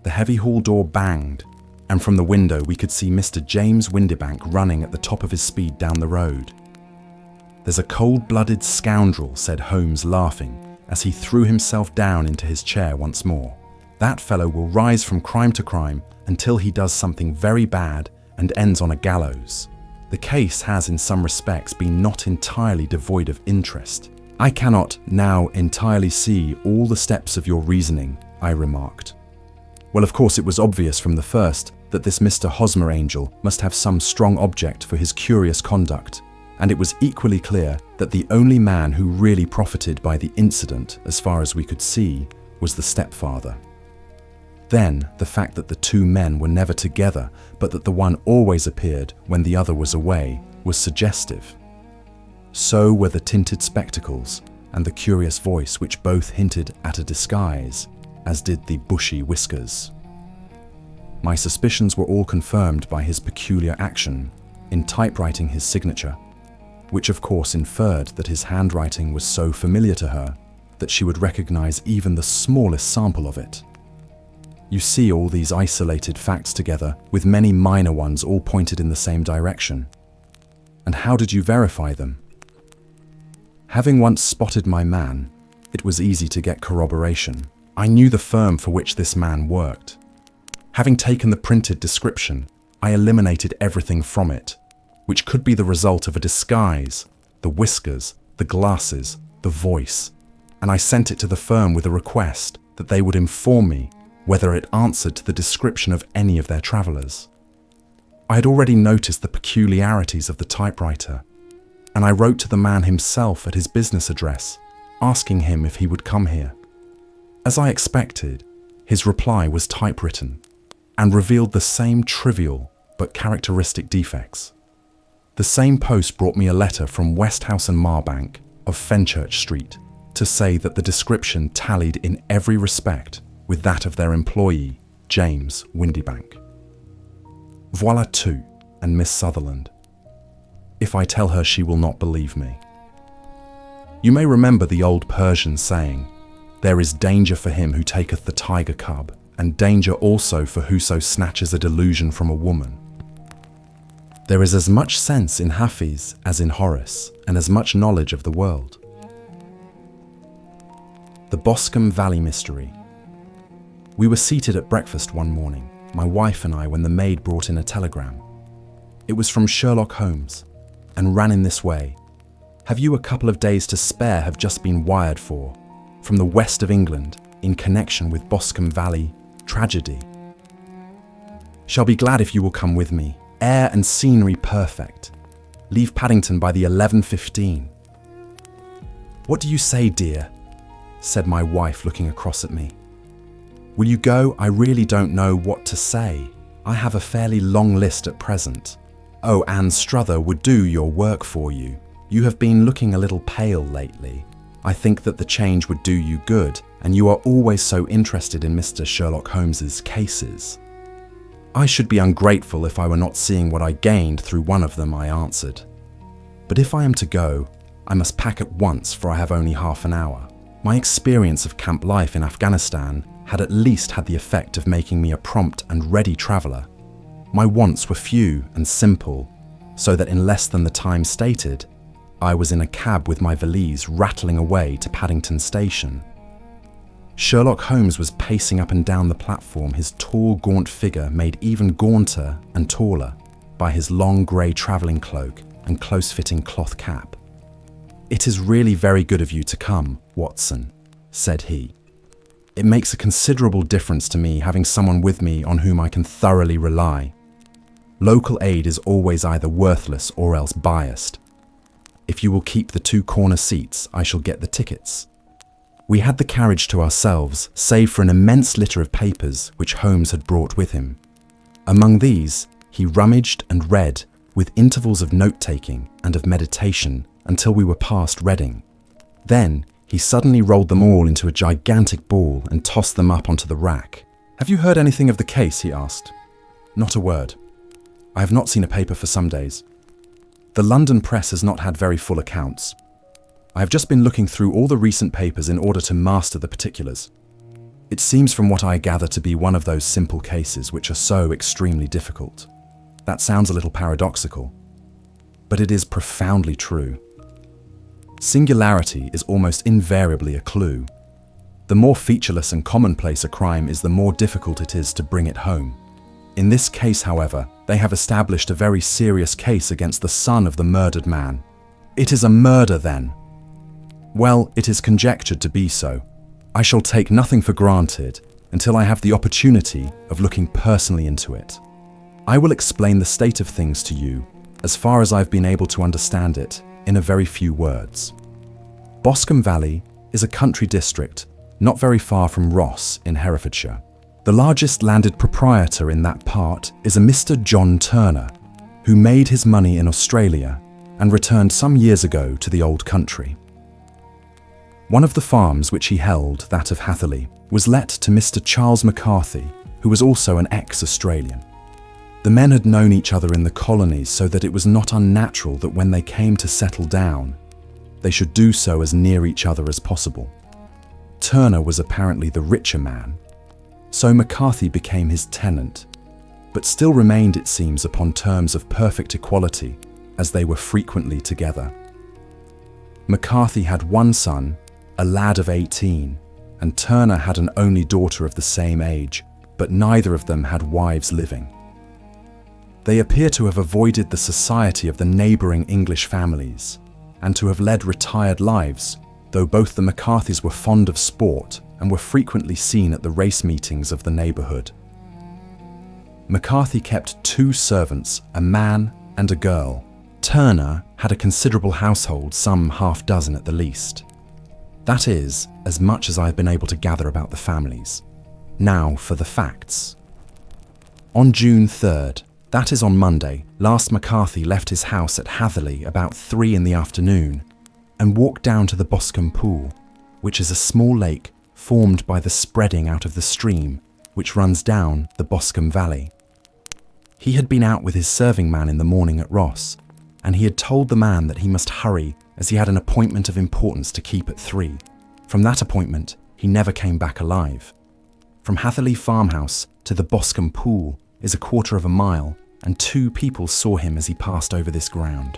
The heavy hall door banged, and from the window we could see Mr. James Windibank running at the top of his speed down the road. There's a cold-blooded scoundrel, said Holmes, laughing, as he threw himself down into his chair once more. That fellow will rise from crime to crime until he does something very bad and ends on a gallows. The case has in some respects been not entirely devoid of interest. I cannot now entirely see all the steps of your reasoning, I remarked. Well, of course, it was obvious from the first that this Mr. Hosmer Angel must have some strong object for his curious conduct, and it was equally clear that the only man who really profited by the incident, as far as we could see, was the stepfather. Then, the fact that the 2 men were never together, but that the one always appeared when the other was away, was suggestive. So were the tinted spectacles and the curious voice, which both hinted at a disguise, as did the bushy whiskers. My suspicions were all confirmed by his peculiar action in typewriting his signature, which of course inferred that his handwriting was so familiar to her that she would recognize even the smallest sample of it. You see all these isolated facts together, with many minor ones all pointed in the same direction. And how did you verify them? Having once spotted my man, it was easy to get corroboration. I knew the firm for which this man worked. Having taken the printed description, I eliminated everything from it, which could be the result of a disguise, the whiskers, the glasses, the voice, and I sent it to the firm with a request that they would inform me whether it answered to the description of any of their travellers. I had already noticed the peculiarities of the typewriter, and I wrote to the man himself at his business address, asking him if he would come here. As I expected, his reply was typewritten and revealed the same trivial but characteristic defects. The same post brought me a letter from Westhouse and Marbank of Fenchurch Street to say that the description tallied in every respect with that of their employee, James Windybank. Voila tout, and Miss Sutherland. If I tell her, she will not believe me. You may remember the old Persian saying, "There is danger for him who taketh the tiger cub, and danger also for whoso snatches a delusion from a woman." There is as much sense in Hafiz as in Horace, and as much knowledge of the world. The Boscombe Valley Mystery. We were seated at breakfast one morning, my wife and I, when the maid brought in a telegram. It was from Sherlock Holmes, and ran in this way: "Have you a couple of days to spare? Have just been wired for, from the west of England, in connection with Boscombe Valley tragedy. Shall be glad if you will come with me. Air and scenery perfect. Leave Paddington by the 11:15. "What do you say, dear?" said my wife, looking across at me. "Will you go? I really don't know what to say. I have a fairly long list at present. Oh, Anne Struther would do your work for you. You have been looking a little pale lately. I think that the change would do you good, and you are always so interested in Mr. Sherlock Holmes's cases." "I should be ungrateful if I were not seeing what I gained through one of them," I answered. "But if I am to go, I must pack at once, for I have only half an hour. My experience of camp life in Afghanistan had at least had the effect of making me a prompt and ready traveller. My wants were few and simple, so that in less than the time stated, I was in a cab with my valise rattling away to Paddington Station. Sherlock Holmes was pacing up and down the platform, his tall, gaunt figure made even gaunter and taller by his long grey travelling cloak and close-fitting cloth cap. "It is really very good of you to come, Watson," said he. "It makes a considerable difference to me having someone with me on whom I can thoroughly rely. Local aid is always either worthless or else biased. If you will keep the 2 corner seats, I shall get the tickets." We had the carriage to ourselves, save for an immense litter of papers which Holmes had brought with him. Among these, he rummaged and read, with intervals of note-taking and of meditation, until we were past Reading. Then, he suddenly rolled them all into a gigantic ball and tossed them up onto the rack. "Have you heard anything of the case?" he asked. "Not a word. I have not seen a paper for some days. The London press has not had very full accounts. I have just been looking through all the recent papers in order to master the particulars. It seems from what I gather to be one of those simple cases which are so extremely difficult. That sounds a little paradoxical, but it is profoundly true. Singularity is almost invariably a clue. The more featureless and commonplace a crime is, the more difficult it is to bring it home. In this case, however, they have established a very serious case against the son of the murdered man. It is a murder, then? Well, it is conjectured to be so. I shall take nothing for granted until I have the opportunity of looking personally into it. I will explain the state of things to you, as far as I've been able to understand it, in a very few words. Boscombe Valley is a country district not very far from Ross in Herefordshire. The largest landed proprietor in that part is a Mr. John Turner, who made his money in Australia and returned some years ago to the old country. One of the farms which he held, that of Hatherley, was let to Mr. Charles McCarthy, who was also an ex-Australian. The men had known each other in the colonies, so that it was not unnatural that when they came to settle down, they should do so as near each other as possible. Turner was apparently the richer man, so McCarthy became his tenant, but still remained, it seems, upon terms of perfect equality, as they were frequently together. McCarthy had one son, a lad of 18, and Turner had an only daughter of the same age, but neither of them had wives living. They appear to have avoided the society of the neighbouring English families, and to have led retired lives, though both the McCarthys were fond of sport and were frequently seen at the race meetings of the neighbourhood. McCarthy kept 2 servants, a man and a girl. Turner had a considerable household, some half dozen at the least. That is, as much as I have been able to gather about the families. Now for the facts. On June 3rd, that is on Monday, last McCarthy left his house at Hatherley about 3 in the afternoon and walked down to the Boscombe pool, which is a small lake formed by the spreading out of the stream which runs down the Boscombe Valley. He had been out with his serving man in the morning at Ross, and he had told the man that he must hurry as he had an appointment of importance to keep at 3. From that appointment, he never came back alive. From Hatherley farmhouse to the Boscombe pool is a quarter of a mile, and 2 people saw him as he passed over this ground.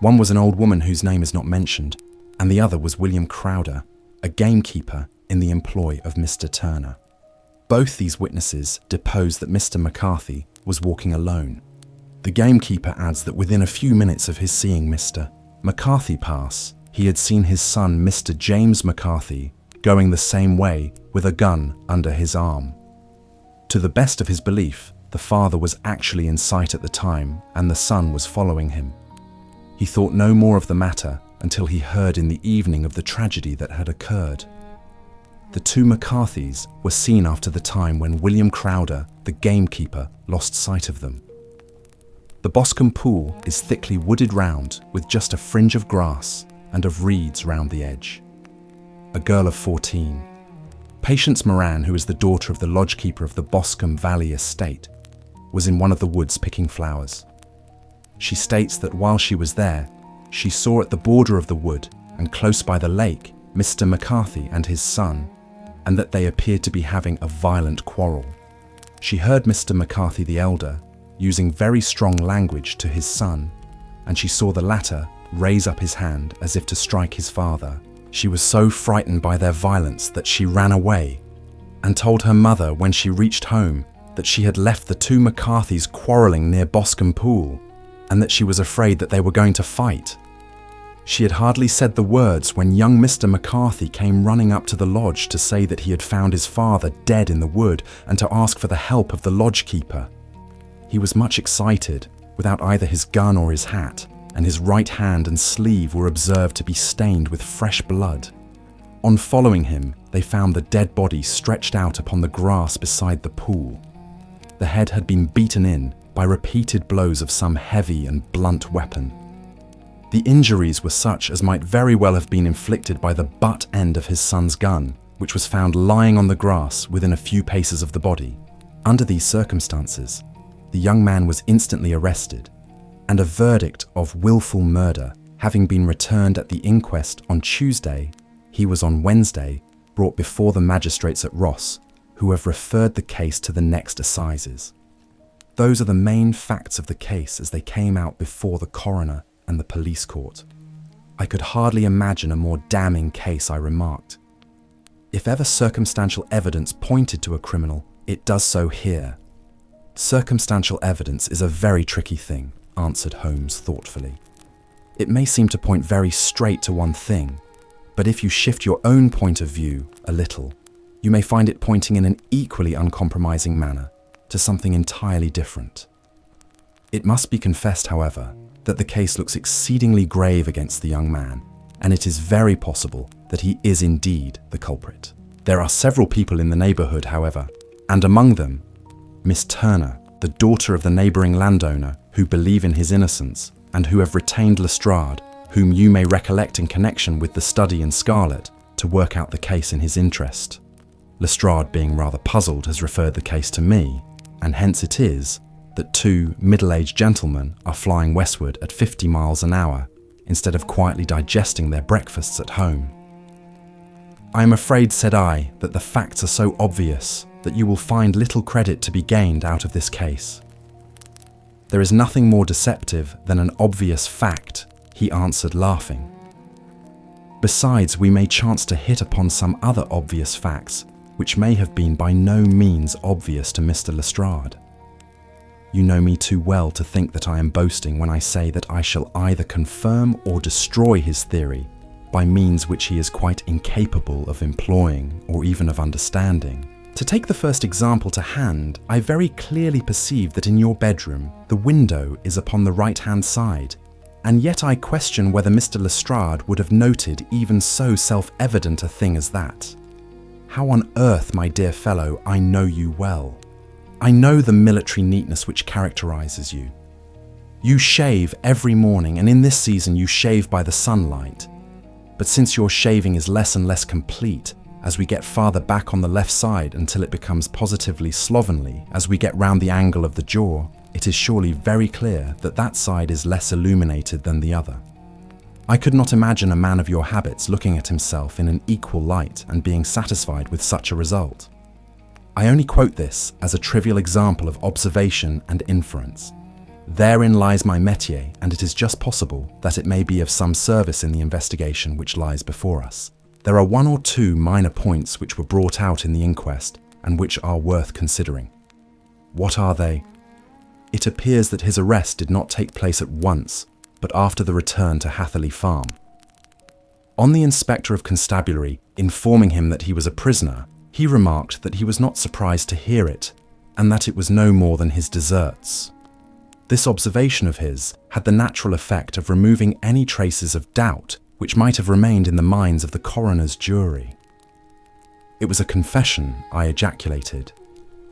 One was an old woman whose name is not mentioned, and the other was William Crowder, a gamekeeper in the employ of Mr. Turner. Both these witnesses depose that Mr. McCarthy was walking alone. The gamekeeper adds that within a few minutes of his seeing Mr. McCarthy pass, he had seen his son Mr. James McCarthy going the same way with a gun under his arm. To the best of his belief, the father was actually in sight at the time and the son was following him. He thought no more of the matter until he heard in the evening of the tragedy that had occurred. The 2 McCarthys were seen after the time when William Crowder, the gamekeeper, lost sight of them. The Boscombe pool is thickly wooded round with just a fringe of grass and of reeds round the edge. A girl of 14. Patience Moran, who is the daughter of the lodgekeeper of the Boscombe Valley estate, was in one of the woods picking flowers. She states that while she was there, she saw at the border of the wood and close by the lake Mr. McCarthy and his son, and that they appeared to be having a violent quarrel. She heard Mr. McCarthy the elder using very strong language to his son, and she saw the latter raise up his hand as if to strike his father. She was so frightened by their violence that she ran away and told her mother when she reached home that she had left the 2 McCarthys quarrelling near Boscombe pool and that she was afraid that they were going to fight. She had hardly said the words when young Mr. McCarthy came running up to the lodge to say that he had found his father dead in the wood and to ask for the help of the lodgekeeper. He was much excited, without either his gun or his hat, and his right hand and sleeve were observed to be stained with fresh blood. On following him, they found the dead body stretched out upon the grass beside the pool. The head had been beaten in by repeated blows of some heavy and blunt weapon. The injuries were such as might very well have been inflicted by the butt end of his son's gun, which was found lying on the grass within a few paces of the body. Under these circumstances, the young man was instantly arrested, and a verdict of willful murder having been returned at the inquest on Tuesday, he was on Wednesday brought before the magistrates at Ross, who have referred the case to the next assizes. Those are the main facts of the case as they came out before the coroner and the police court. I could hardly imagine a more damning case, I remarked. If ever circumstantial evidence pointed to a criminal, it does so here. Circumstantial evidence is a very tricky thing, answered Holmes thoughtfully. It may seem to point very straight to one thing, but if you shift your own point of view a little, you may find it pointing in an equally uncompromising manner to something entirely different. It must be confessed, however, that the case looks exceedingly grave against the young man, and it is very possible that he is indeed the culprit. There are several people in the neighbourhood, however, and among them, Miss Turner, the daughter of the neighbouring landowner, who believe in his innocence and who have retained Lestrade, whom you may recollect in connection with the study in Scarlet, to work out the case in his interest. Lestrade, being rather puzzled, has referred the case to me, and hence it is that 2 middle-aged gentlemen are flying westward at 50 miles an hour instead of quietly digesting their breakfasts at home. I am afraid, said I, that the facts are so obvious that you will find little credit to be gained out of this case. There is nothing more deceptive than an obvious fact, he answered, laughing. Besides, we may chance to hit upon some other obvious facts which may have been by no means obvious to Mr. Lestrade. You know me too well to think that I am boasting when I say that I shall either confirm or destroy his theory by means which he is quite incapable of employing or even of understanding. To take the first example to hand, I very clearly perceive that in your bedroom, the window is upon the right-hand side, and yet I question whether Mr. Lestrade would have noted even so self-evident a thing as that. How on earth, my dear fellow, I know you well. I know the military neatness which characterizes you. You shave every morning, and in this season you shave by the sunlight. But since your shaving is less and less complete, as we get farther back on the left side until it becomes positively slovenly as we get round the angle of the jaw, it is surely very clear that that side is less illuminated than the other. I could not imagine a man of your habits looking at himself in an equal light and being satisfied with such a result. I only quote this as a trivial example of observation and inference. Therein lies my métier, and it is just possible that it may be of some service in the investigation which lies before us. There are one or two minor points which were brought out in the inquest and which are worth considering. What are they? It appears that his arrest did not take place at once, but after the return to Hatherley Farm. On the Inspector of Constabulary informing him that he was a prisoner, he remarked that he was not surprised to hear it, and that it was no more than his deserts. This observation of his had the natural effect of removing any traces of doubt which might have remained in the minds of the coroner's jury. It was a confession, I ejaculated.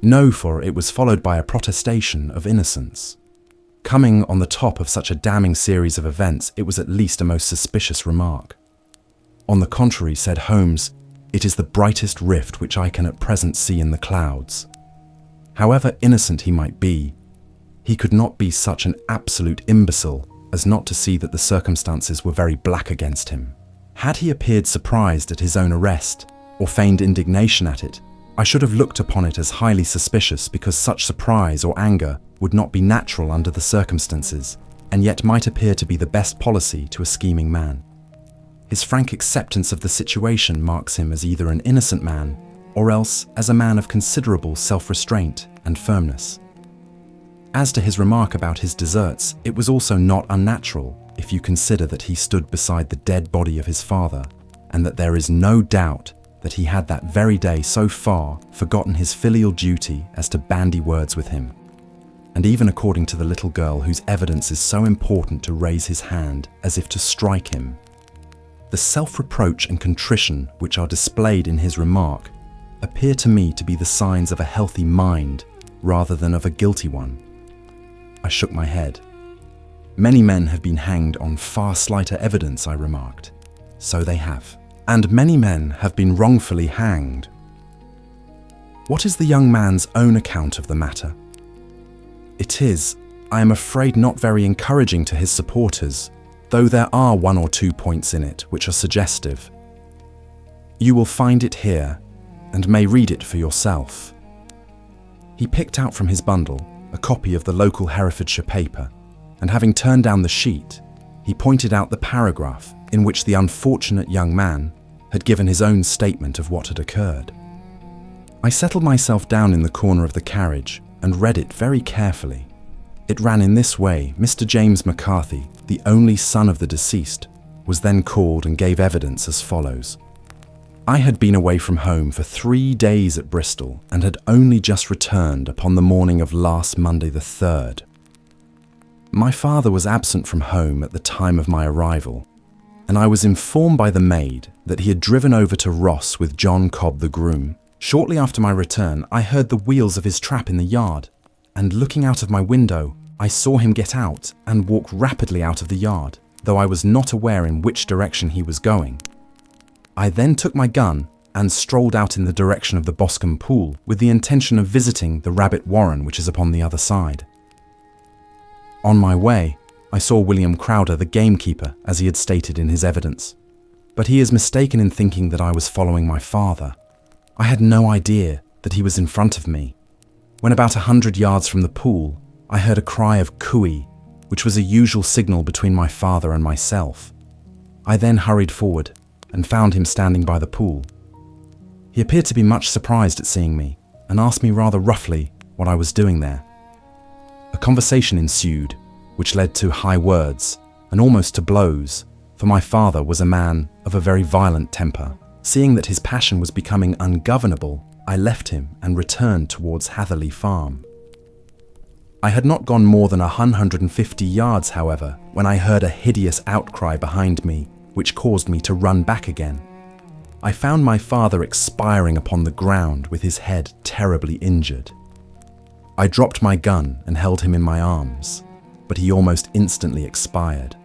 No, for it was followed by a protestation of innocence. Coming on the top of such a damning series of events, it was at least a most suspicious remark. On the contrary, said Holmes, it is the brightest rift which I can at present see in the clouds. However innocent he might be, he could not be such an absolute imbecile as not to see that the circumstances were very black against him. Had he appeared surprised at his own arrest, or feigned indignation at it, I should have looked upon it as highly suspicious, because such surprise or anger would not be natural under the circumstances, and yet might appear to be the best policy to a scheming man. His frank acceptance of the situation marks him as either an innocent man, or else as a man of considerable self-restraint and firmness. As to his remark about his deserts, it was also not unnatural if you consider that he stood beside the dead body of his father, and that there is no doubt that he had that very day so far forgotten his filial duty as to bandy words with him. And even according to the little girl whose evidence is so important to raise his hand as if to strike him, the self-reproach and contrition which are displayed in his remark appear to me to be the signs of a healthy mind rather than of a guilty one. I shook my head. Many men have been hanged on far slighter evidence, I remarked. So they have. And many men have been wrongfully hanged. What is the young man's own account of the matter? It is, I am afraid, not very encouraging to his supporters, though there are one or two points in it which are suggestive. You will find it here, and may read it for yourself. He picked out from his bundle a copy of the local Herefordshire paper, and having turned down the sheet, he pointed out the paragraph in which the unfortunate young man had given his own statement of what had occurred. I settled myself down in the corner of the carriage and read it very carefully. It ran in this way: Mr. James McCarthy, the only son of the deceased, was then called and gave evidence as follows. I had been away from home for 3 days at Bristol and had only just returned upon the morning of last Monday the 3rd. My father was absent from home at the time of my arrival, and I was informed by the maid that he had driven over to Ross with John Cobb the groom. Shortly after my return, I heard the wheels of his trap in the yard, and looking out of my window, I saw him get out and walk rapidly out of the yard, though I was not aware in which direction he was going. I then took my gun and strolled out in the direction of the Boscombe pool with the intention of visiting the rabbit warren which is upon the other side. On my way, I saw William Crowder, the gamekeeper, as he had stated in his evidence, but he is mistaken in thinking that I was following my father. I had no idea that he was in front of me. When about 100 yards from the pool, I heard a cry of cooey, which was a usual signal between my father and myself. I then hurried forward and found him standing by the pool. He appeared to be much surprised at seeing me and asked me rather roughly what I was doing there. A conversation ensued, which led to high words and almost to blows, for my father was a man of a very violent temper. Seeing that his passion was becoming ungovernable, I left him and returned towards Hatherley Farm. I had not gone more than 150 yards, however, when I heard a hideous outcry behind me, which caused me to run back again. I found my father expiring upon the ground with his head terribly injured. I dropped my gun and held him in my arms, but he almost instantly expired.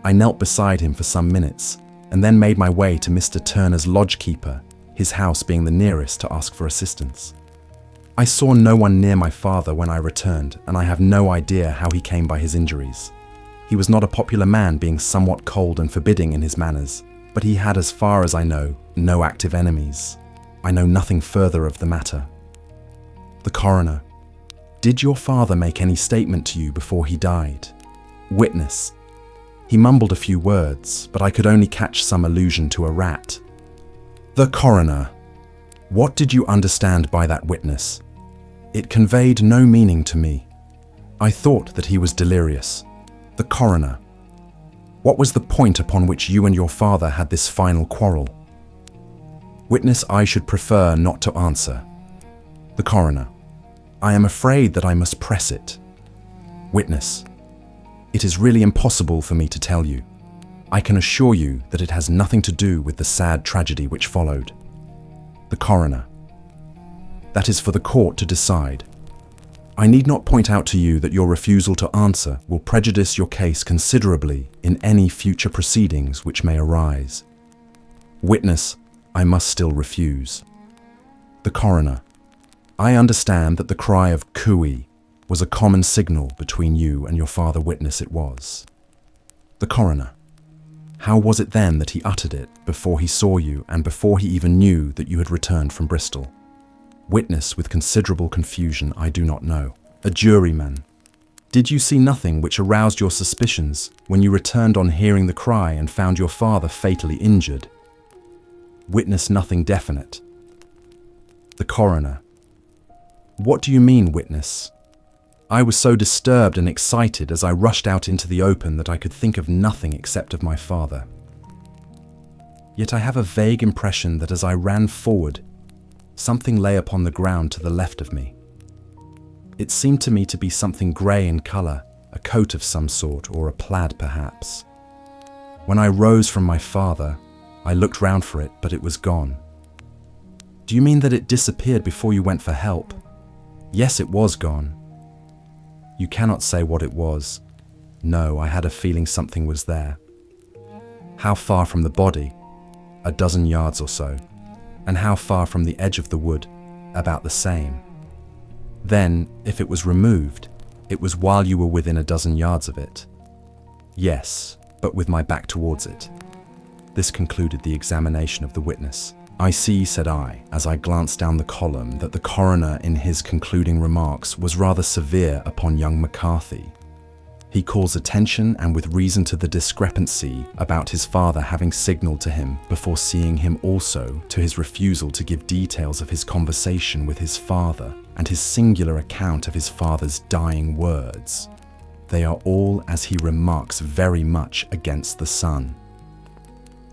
I knelt beside him for some minutes and then made my way to Mr. Turner's lodgekeeper, his house being the nearest, to ask for assistance. I saw no one near my father when I returned, and I have no idea how he came by his injuries. He was not a popular man, being somewhat cold and forbidding in his manners, but he had, as far as I know, no active enemies. I know nothing further of the matter. The coroner: did your father make any statement to you before he died? Witness: he mumbled a few words, but I could only catch some allusion to a rat. The coroner: what did you understand by that witness? It conveyed no meaning to me. I thought that he was delirious. The coroner: what was the point upon which you and your father had this final quarrel? Witness: I should prefer not to answer. The coroner: I am afraid that I must press it. Witness: it is really impossible for me to tell you. I can assure you that it has nothing to do with the sad tragedy which followed. The coroner: that is for the court to decide. I need not point out to you that your refusal to answer will prejudice your case considerably in any future proceedings which may arise. Witness: I must still refuse. The coroner: I understand that the cry of "cooey" was a common signal between you and your father. Witness: it was. The coroner: how was it then that he uttered it before he saw you and before he even knew that you had returned from Bristol? Witness, with considerable confusion: I do not know. A juryman: did you see nothing which aroused your suspicions when you returned on hearing the cry and found your father fatally injured? Witness: nothing definite. The coroner: what do you mean, witness? I was so disturbed and excited as I rushed out into the open that I could think of nothing except of my father. Yet I have a vague impression that as I ran forward, something lay upon the ground to the left of me. It seemed to me to be something grey in colour, a coat of some sort, or a plaid perhaps. When I rose from my father, I looked round for it, but it was gone. Do you mean that it disappeared before you went for help? Yes, it was gone. You cannot say what it was. No, I had a feeling something was there. How far from the body? 12 yards or so. And how far from the edge of the wood? About the same. Then, if it was removed, it was while you were within 12 yards of it. Yes, but with my back towards it. This concluded the examination of the witness. I see, said I, as I glanced down the column, that the coroner in his concluding remarks was rather severe upon young McCarthy. He calls attention, and with reason, to the discrepancy about his father having signalled to him before seeing him, also to his refusal to give details of his conversation with his father and his singular account of his father's dying words. They are all, as he remarks, very much against the son.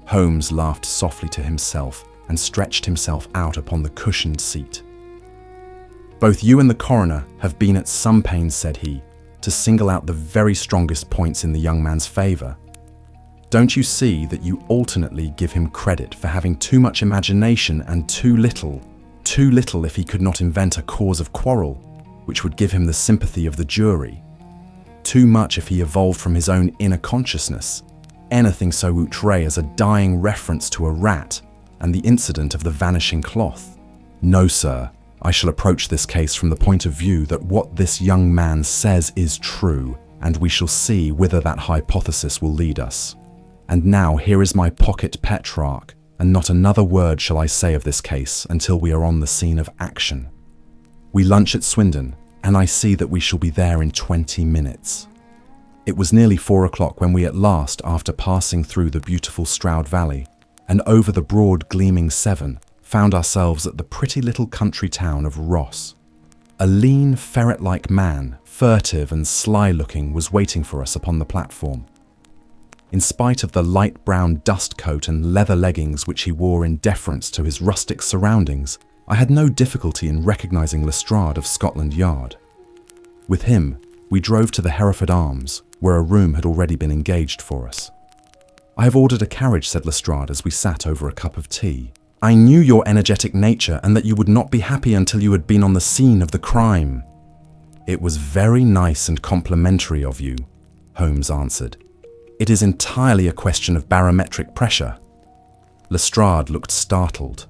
Holmes laughed softly to himself and stretched himself out upon the cushioned seat. Both you and the coroner have been at some pains, said he, to single out the very strongest points in the young man's favour. Don't you see that you alternately give him credit for having too much imagination and too little if he could not invent a cause of quarrel, which would give him the sympathy of the jury, too much if he evolved from his own inner consciousness anything so outré as a dying reference to a rat and the incident of the vanishing cloth? No, sir. I shall approach this case from the point of view that what this young man says is true, and we shall see whither that hypothesis will lead us. And now here is my pocket Petrarch, and not another word shall I say of this case until we are on the scene of action. We lunch at Swindon, and I see that we shall be there in 20 minutes. It was nearly 4 o'clock when we at last, after passing through the beautiful Stroud Valley and over the broad gleaming Severn, found ourselves at the pretty little country town of Ross. A lean, ferret-like man, furtive and sly-looking, was waiting for us upon the platform. In spite of the light brown dust coat and leather leggings which he wore in deference to his rustic surroundings, I had no difficulty in recognising Lestrade of Scotland Yard. With him, we drove to the Hereford Arms, where a room had already been engaged for us. "I have ordered a carriage," said Lestrade as we sat over a cup of tea. "I knew your energetic nature and that you would not be happy until you had been on the scene of the crime." "It was very nice and complimentary of you," Holmes answered. "It is entirely a question of barometric pressure." Lestrade looked startled.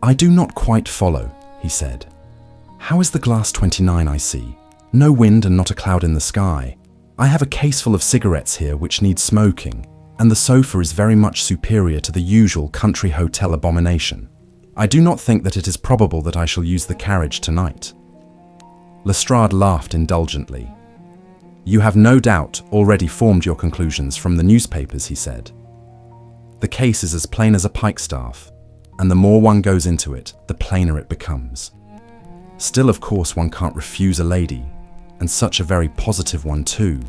"I do not quite follow," he said. "How is the glass 29 I see? No wind and not a cloud in the sky. I have a case full of cigarettes here which need smoking, and the sofa is very much superior to the usual country hotel abomination. I do not think that it is probable that I shall use the carriage tonight." Lestrade laughed indulgently. "You have no doubt already formed your conclusions from the newspapers," he said. "The case is as plain as a pikestaff, and the more one goes into it, the plainer it becomes. Still, of course, one can't refuse a lady, and such a very positive one too.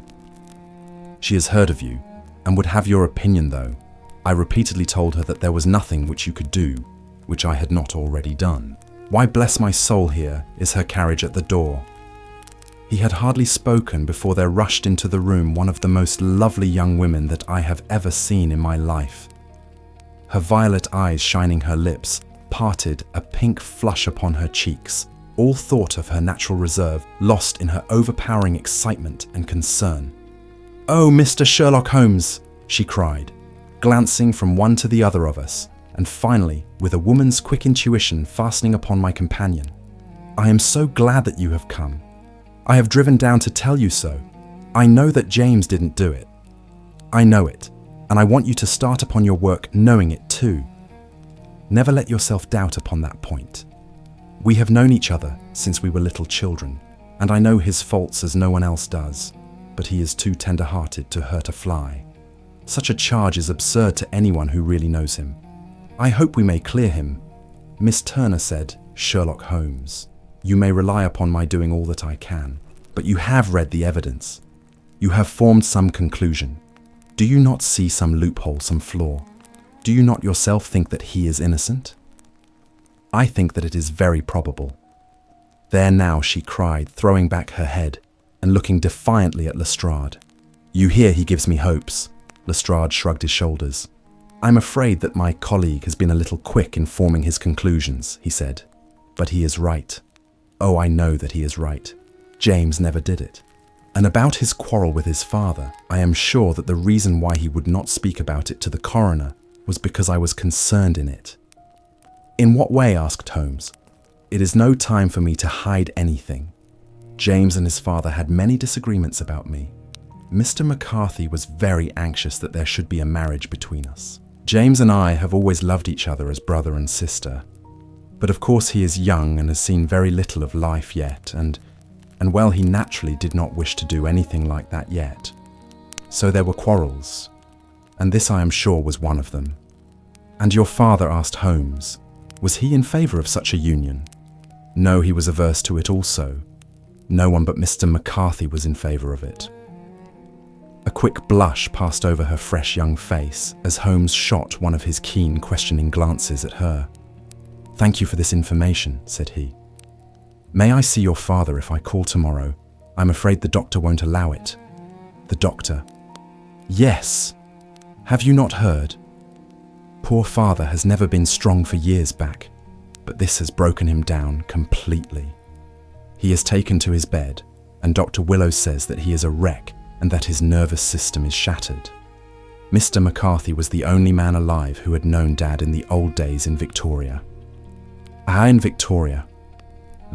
She has heard of you, and would have your opinion though. I repeatedly told her that there was nothing which you could do, which I had not already done. Why, bless my soul, here is her carriage at the door." He had hardly spoken before there rushed into the room one of the most lovely young women that I have ever seen in my life. Her violet eyes shining her lips, parted, a pink flush upon her cheeks, all thought of her natural reserve lost in her overpowering excitement and concern. "Oh, Mr. Sherlock Holmes," she cried, glancing from one to the other of us, and finally, with a woman's quick intuition fastening upon my companion. "I am so glad that you have come. I have driven down to tell you so. I know that James didn't do it. I know it, and I want you to start upon your work knowing it too. Never let yourself doubt upon that point. We have known each other since we were little children, and I know his faults as no one else does, but he is too tender-hearted to hurt a fly. Such a charge is absurd to anyone who really knows him. I hope we may clear him. Miss Turner said, 'Sherlock Holmes, you may rely upon my doing all that I can, but you have read the evidence. You have formed some conclusion. Do you not see some loophole, some flaw? Do you not yourself think that he is innocent?' I think that it is very probable." "There now," she cried, throwing back her head and looking defiantly at Lestrade. "You hear he gives me hopes." Lestrade shrugged his shoulders. "I'm afraid that my colleague has been a little quick in forming his conclusions," he said. "But he is right. Oh, I know that he is right. James never did it. And about his quarrel with his father, I am sure that the reason why he would not speak about it to the coroner was because I was concerned in it." "In what way?" asked Holmes. "It is no time for me to hide anything. James and his father had many disagreements about me. Mr. McCarthy was very anxious that there should be a marriage between us. James and I have always loved each other as brother and sister. But of course he is young and has seen very little of life yet, and well, he naturally did not wish to do anything like that yet. So there were quarrels, and this I am sure was one of them." "And your father?" asked Holmes. "Was he in favour of such a union?" "No, he was averse to it also. No one but Mr. McCarthy was in favour of it." A quick blush passed over her fresh young face as Holmes shot one of his keen, questioning glances at her. "Thank you for this information," said he. "May I see your father if I call tomorrow? I'm afraid the doctor won't allow it." "The doctor?" "Yes. Have you not heard? Poor father has never been strong for years back, but this has broken him down completely. He is taken to his bed, and Dr. Willows says that he is a wreck and that his nervous system is shattered. Mr. McCarthy was the only man alive who had known Dad in the old days in Victoria." "Ah, in Victoria.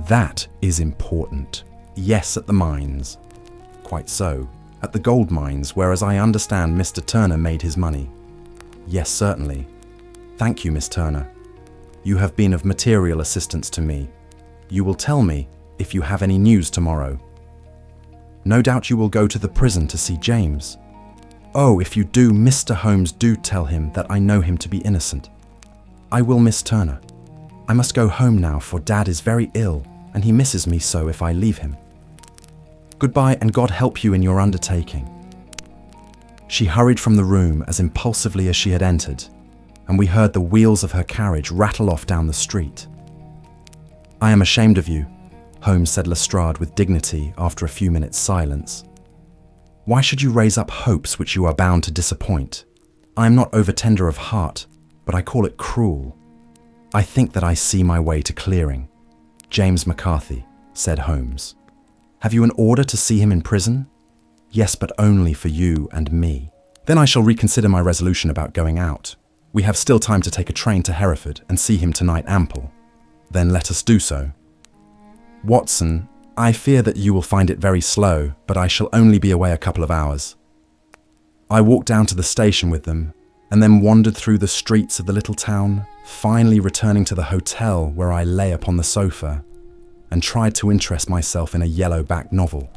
That is important. Yes, at the mines." "Quite so. At the gold mines, where, as I understand, Mr. Turner made his money." "Yes, certainly. Thank you, Miss Turner. You have been of material assistance to me. You will tell me if you have any news tomorrow." "No doubt you will go to the prison to see James." "Oh, if you do, Mr. Holmes, do tell him that I know him to be innocent." "I will, Miss Turner. I must go home now, for Dad is very ill, and he misses me so if I leave him. Goodbye, and God help you in your undertaking." She hurried from the room as impulsively as she had entered, and we heard the wheels of her carriage rattle off down the street. "I am ashamed of you," Holmes said Lestrade with dignity after a few minutes' silence. "Why should you raise up hopes which you are bound to disappoint? I am not over-tender of heart, but I call it cruel. I think that I see my way to clearing." "James McCarthy," said Holmes. "Have you an order to see him in prison?" "Yes, but only for you and me." "Then I shall reconsider my resolution about going out. We have still time to take a train to Hereford and see him tonight ample." "Then let us do so." "Watson, I fear that you will find it very slow, but I shall only be away a couple of hours." I walked down to the station with them, and then wandered through the streets of the little town, finally returning to the hotel where I lay upon the sofa and tried to interest myself in a yellow-backed novel.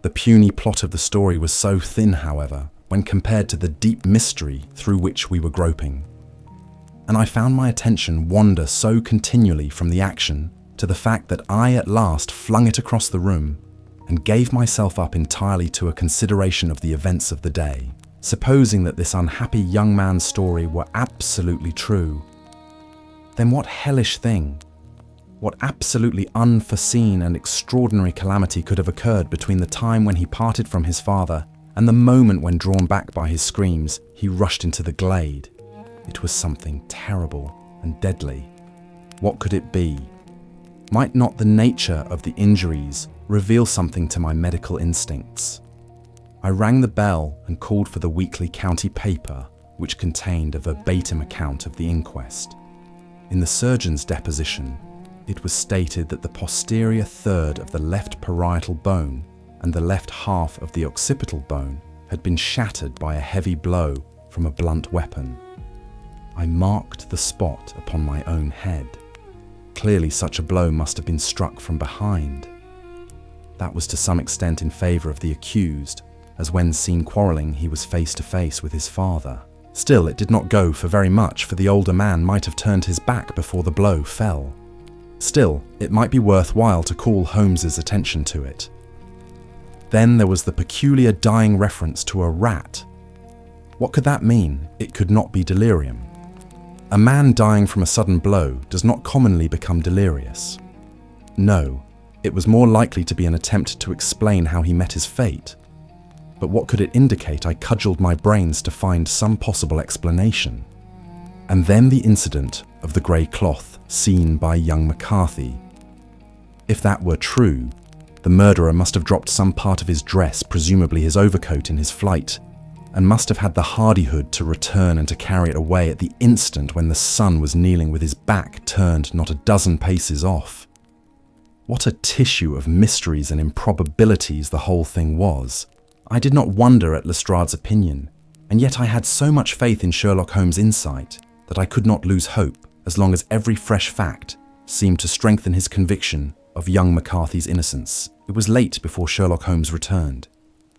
The puny plot of the story was so thin, however, when compared to the deep mystery through which we were groping, and I found my attention wander so continually from the action to the fact that I at last flung it across the room and gave myself up entirely to a consideration of the events of the day. Supposing that this unhappy young man's story were absolutely true, then what hellish thing, what absolutely unforeseen and extraordinary calamity could have occurred between the time when he parted from his father and the moment when, drawn back by his screams, he rushed into the glade? It was something terrible and deadly. What could it be? Might not the nature of the injuries reveal something to my medical instincts? I rang the bell and called for the weekly county paper, which contained a verbatim account of the inquest. In the surgeon's deposition, it was stated that the posterior third of the left parietal bone and the left half of the occipital bone had been shattered by a heavy blow from a blunt weapon. I marked the spot upon my own head. Clearly such a blow must have been struck from behind. That was to some extent in favour of the accused, as when seen quarrelling he was face to face with his father. Still, it did not go for very much, for the older man might have turned his back before the blow fell. Still, it might be worthwhile to call Holmes's attention to it. Then there was the peculiar dying reference to a rat. What could that mean? It could not be delirium. A man dying from a sudden blow does not commonly become delirious. No, it was more likely to be an attempt to explain how he met his fate. But what could it indicate? I cudgelled my brains to find some possible explanation. And then the incident of the grey cloth seen by young McCarthy. If that were true, the murderer must have dropped some part of his dress, presumably his overcoat, in his flight, and must have had the hardihood to return and to carry it away at the instant when the son was kneeling with his back turned not a dozen paces off. What a tissue of mysteries and improbabilities the whole thing was. I did not wonder at Lestrade's opinion, and yet I had so much faith in Sherlock Holmes' insight that I could not lose hope as long as every fresh fact seemed to strengthen his conviction of young McCarthy's innocence. It was late before Sherlock Holmes returned.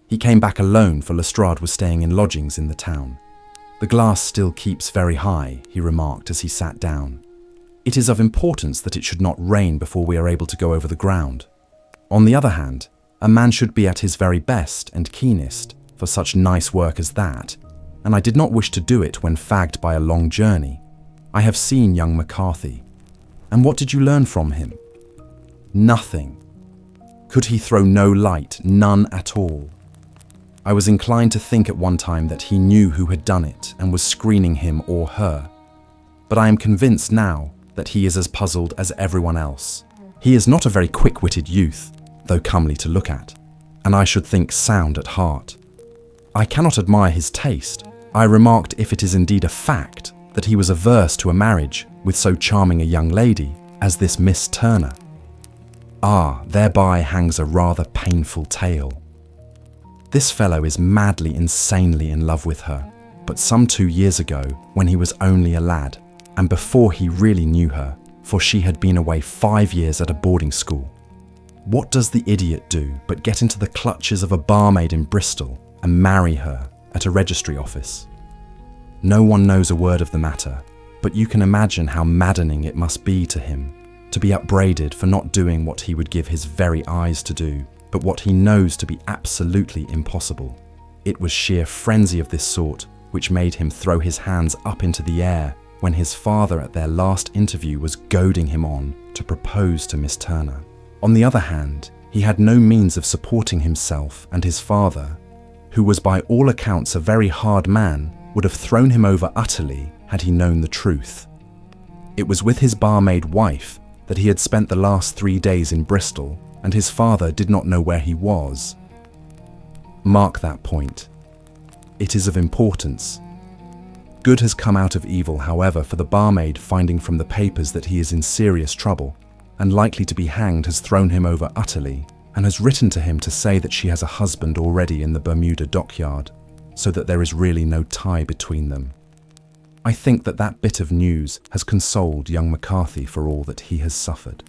He came back alone, for Lestrade was staying in lodgings in the town. "The glass still keeps very high," he remarked as he sat down. "It is of importance that it should not rain before we are able to go over the ground. On the other hand, a man should be at his very best and keenest for such nice work as that, and I did not wish to do it when fagged by a long journey. I have seen young McCarthy. And what did you learn from him? Nothing. Could he throw no light? None at all. I was inclined to think at one time that he knew who had done it and was screening him or her. But I am convinced now that he is as puzzled as everyone else. He is not a very quick-witted youth, though comely to look at, and I should think sound at heart. I cannot admire his taste. I remarked, if it is indeed a fact, that he was averse to a marriage with so charming a young lady as this Miss Turner. Ah, thereby hangs a rather painful tale. This fellow is madly, insanely in love with her, but some 2 years ago, when he was only a lad, and before he really knew her, for she had been away 5 years at a boarding school. What does the idiot do but get into the clutches of a barmaid in Bristol and marry her at a registry office? No one knows a word of the matter, but you can imagine how maddening it must be to him to be upbraided for not doing what he would give his very eyes to do, but what he knows to be absolutely impossible. It was sheer frenzy of this sort which made him throw his hands up into the air when his father at their last interview was goading him on to propose to Miss Turner. On the other hand, he had no means of supporting himself, and his father, who was by all accounts a very hard man, would have thrown him over utterly had he known the truth. It was with his barmaid wife that he had spent the last 3 days in Bristol, and his father did not know where he was. Mark that point. It is of importance. Good has come out of evil, however, for the barmaid, finding from the papers that he is in serious trouble and likely to be hanged, has thrown him over utterly and has written to him to say that she has a husband already in the Bermuda dockyard, so that there is really no tie between them. I think that that bit of news has consoled young McCarthy for all that he has suffered.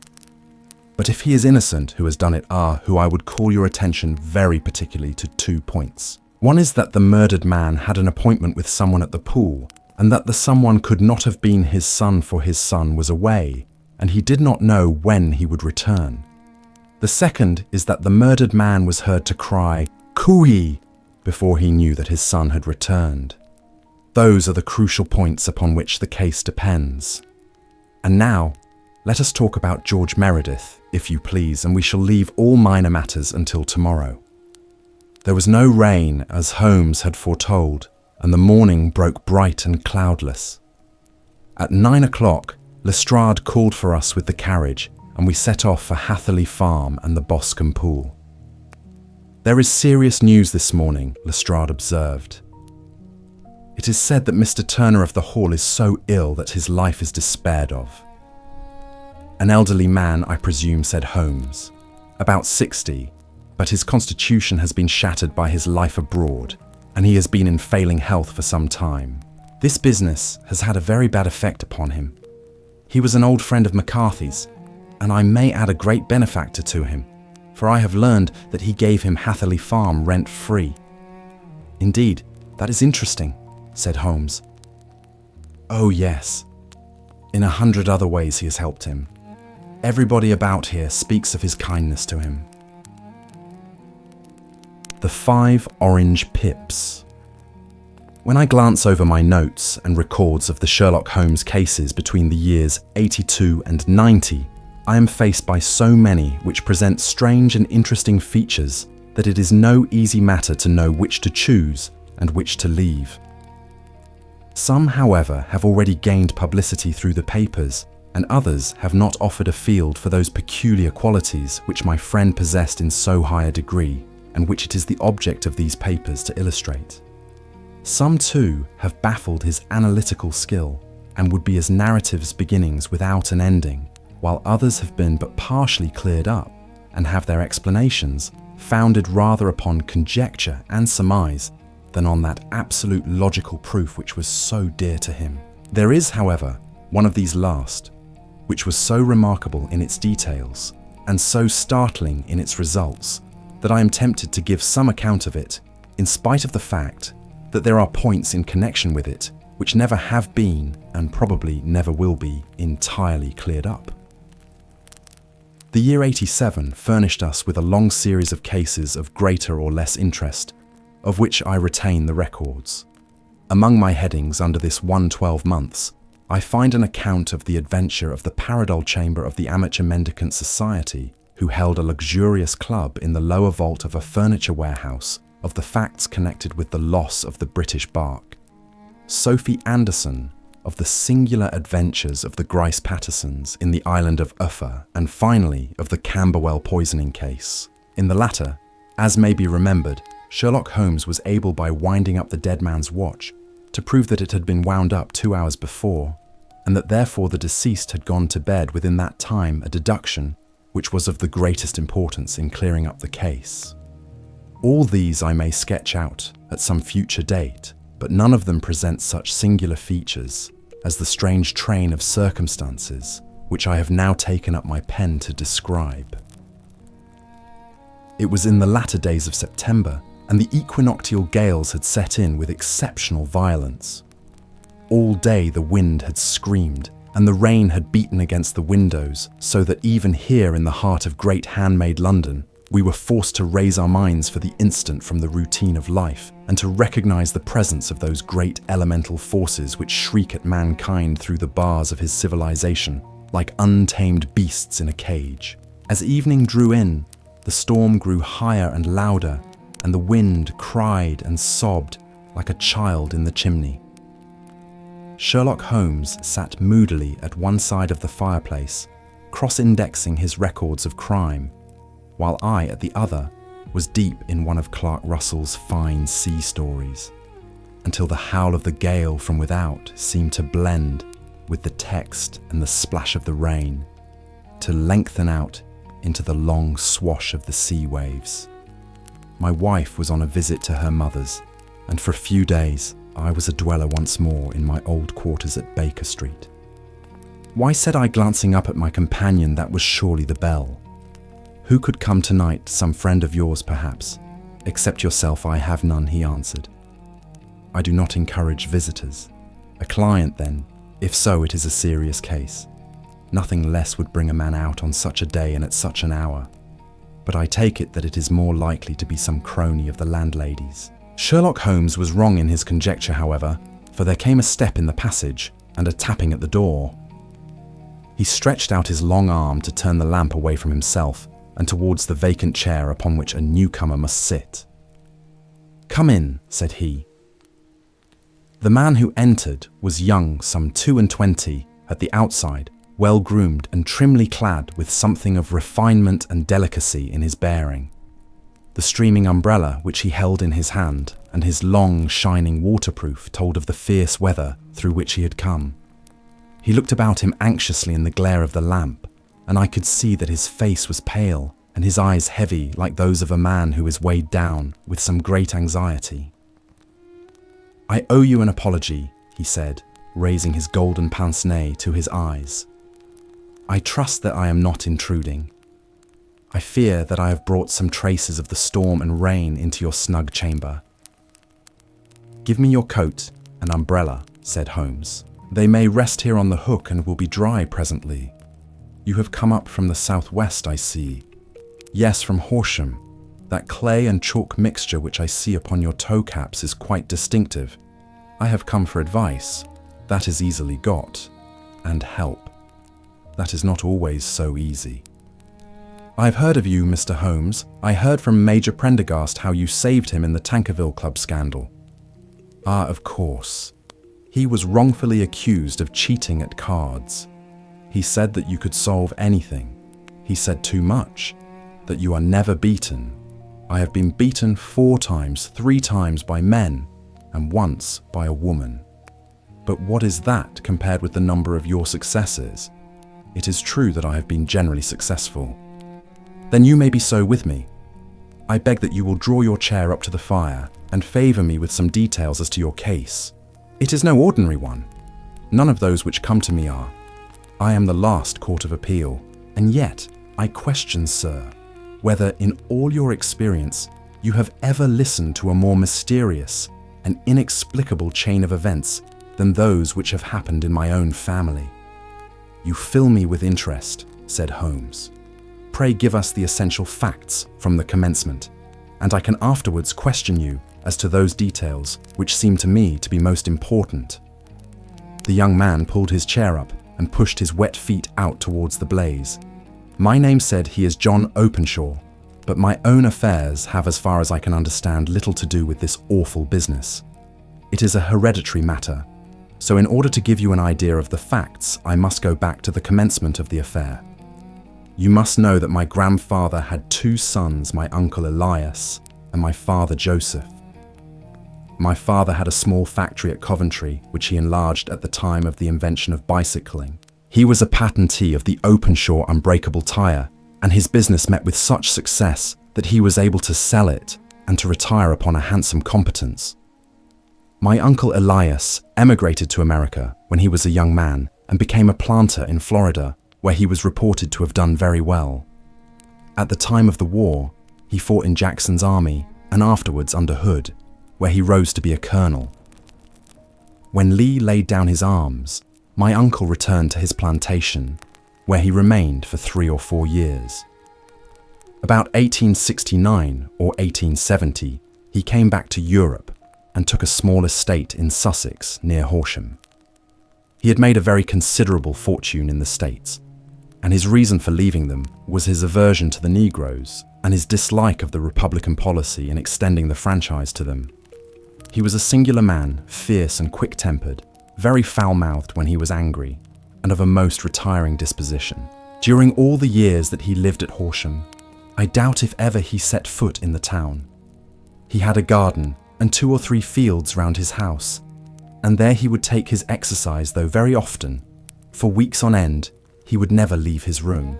But if he is innocent who has done it, who I would call your attention very particularly to 2 points. One is that the murdered man had an appointment with someone at the pool, and that the someone could not have been his son, for his son was away, and he did not know when he would return. The second is that the murdered man was heard to cry, "Cooey!" before he knew that his son had returned. Those are the crucial points upon which the case depends. And now, let us talk about George Meredith, if you please, and we shall leave all minor matters until tomorrow. There was no rain, as Holmes had foretold, and the morning broke bright and cloudless. At 9 o'clock, Lestrade called for us with the carriage, and we set off for Hatherley Farm and the Boscombe pool. "There is serious news this morning," Lestrade observed. "It is said that Mr. Turner of the Hall is so ill that his life is despaired of." "An elderly man, I presume," said Holmes. "About 60, but his constitution has been shattered by his life abroad, and he has been in failing health for some time. This business has had a very bad effect upon him. He was an old friend of McCarthy's, and I may add a great benefactor to him, for I have learned that he gave him Hatherley Farm rent-free." "Indeed, that is interesting," said Holmes. "Oh yes. In 100 other ways he has helped him. Everybody about here speaks of his kindness to him." The 5 orange pips. When I glance over my notes and records of the Sherlock Holmes cases between the years 82 and 90, I am faced by so many which present strange and interesting features that it is no easy matter to know which to choose and which to leave. Some, however, have already gained publicity through the papers, and others have not offered a field for those peculiar qualities which my friend possessed in so high a degree, and which it is the object of these papers to illustrate. Some, too, have baffled his analytical skill, and would be as narratives beginnings without an ending, while others have been but partially cleared up, and have their explanations founded rather upon conjecture and surmise than on that absolute logical proof which was so dear to him. There is, however, one of these last, which was so remarkable in its details, and so startling in its results, that I am tempted to give some account of it, in spite of the fact that there are points in connection with it which never have been, and probably never will be, entirely cleared up. The year 87 furnished us with a long series of cases of greater or less interest, of which I retain the records. Among my headings under this 112 months, I find an account of the adventure of the Paradol Chamber of the Amateur Mendicant Society, who held a luxurious club in the lower vault of a furniture warehouse, of the facts connected with the loss of the British bark. Sophie Anderson, of the singular adventures of the Grice Pattersons in the island of Uffa, and finally of the Camberwell poisoning case. In the latter, as may be remembered, Sherlock Holmes was able, by winding up the dead man's watch, to prove that it had been wound up 2 hours before, and that therefore the deceased had gone to bed within that time, a deduction which was of the greatest importance in clearing up the case. All these I may sketch out at some future date, but none of them present such singular features as the strange train of circumstances which I have now taken up my pen to describe. It was in the latter days of September, and the equinoctial gales had set in with exceptional violence. All day the wind had screamed, and the rain had beaten against the windows, so that even here in the heart of great handmade London, we were forced to raise our minds for the instant from the routine of life and to recognize the presence of those great elemental forces which shriek at mankind through the bars of his civilization, like untamed beasts in a cage. As evening drew in, the storm grew higher and louder, and the wind cried and sobbed like a child in the chimney. Sherlock Holmes sat moodily at one side of the fireplace, cross-indexing his records of crime, while I, at the other, was deep in one of Clark Russell's fine sea stories, until the howl of the gale from without seemed to blend with the text and the splash of the rain, to lengthen out into the long swash of the sea waves. My wife was on a visit to her mother's, and for a few days I was a dweller once more in my old quarters at Baker Street. Why, said I, glancing up at my companion, that was surely the bell. Who could come tonight? Some friend of yours, perhaps. Except yourself, I have none, he answered. I do not encourage visitors. A client, then? If so, it is a serious case. Nothing less would bring a man out on such a day and at such an hour. But I take it that it is more likely to be some crony of the landlady's. Sherlock Holmes was wrong in his conjecture, however, for there came a step in the passage and a tapping at the door. He stretched out his long arm to turn the lamp away from himself and towards the vacant chair upon which a newcomer must sit. "Come in," said he. The man who entered was young, some 22 at the outside, well-groomed and trimly clad with something of refinement and delicacy in his bearing. The streaming umbrella which he held in his hand and his long, shining waterproof told of the fierce weather through which he had come. He looked about him anxiously in the glare of the lamp, and I could see that his face was pale and his eyes heavy like those of a man who is weighed down with some great anxiety. "I owe you an apology," he said, raising his golden pince-nez to his eyes. "I trust that I am not intruding. I fear that I have brought some traces of the storm and rain into your snug chamber." "Give me your coat and umbrella," said Holmes. "They may rest here on the hook and will be dry presently. You have come up from the southwest, I see." "Yes, from Horsham. That clay and chalk mixture which I see upon your toe caps is quite distinctive. I have come for advice. That is easily got. And help. That is not always so easy." "I've heard of you, Mr. Holmes. I heard from Major Prendergast how you saved him in the Tankerville Club scandal." "Ah, of course. He was wrongfully accused of cheating at cards. He said that you could solve anything. He said too much, that you are never beaten. I have been beaten 4 times, 3 times by men, and once by a woman. But what is that compared with the number of your successes? It is true that I have been generally successful." "Then you may be so with me. I beg that you will draw your chair up to the fire and favour me with some details as to your case. It is no ordinary one. None of those which come to me are. I am the last court of appeal, and yet I question, sir, whether in all your experience you have ever listened to a more mysterious and inexplicable chain of events than those which have happened in my own family." "You fill me with interest," said Holmes. "Pray give us the essential facts from the commencement, and I can afterwards question you as to those details which seem to me to be most important." The young man pulled his chair up and pushed his wet feet out towards the blaze. "My name," said he, "is John Openshaw, but my own affairs have, as far as I can understand, little to do with this awful business. It is a hereditary matter, so in order to give you an idea of the facts, I must go back to the commencement of the affair. You must know that my grandfather had 2 sons, my uncle Elias and my father Joseph. My father had a small factory at Coventry, which he enlarged at the time of the invention of bicycling. He was a patentee of the Openshaw unbreakable tyre, and his business met with such success that he was able to sell it and to retire upon a handsome competence. My uncle Elias emigrated to America when he was a young man and became a planter in Florida, where he was reported to have done very well. At the time of the war, he fought in Jackson's army and afterwards under Hood, where he rose to be a colonel. When Lee laid down his arms, my uncle returned to his plantation, where he remained for 3 or 4 years. About 1869 or 1870, he came back to Europe and took a small estate in Sussex near Horsham. He had made a very considerable fortune in the States, and his reason for leaving them was his aversion to the Negroes and his dislike of the Republican policy in extending the franchise to them. He was a singular man, fierce and quick-tempered, very foul-mouthed when he was angry, and of a most retiring disposition. During all the years that he lived at Horsham, I doubt if ever he set foot in the town. He had a garden and 2 or 3 fields round his house, and there he would take his exercise, though very often, for weeks on end, he would never leave his room.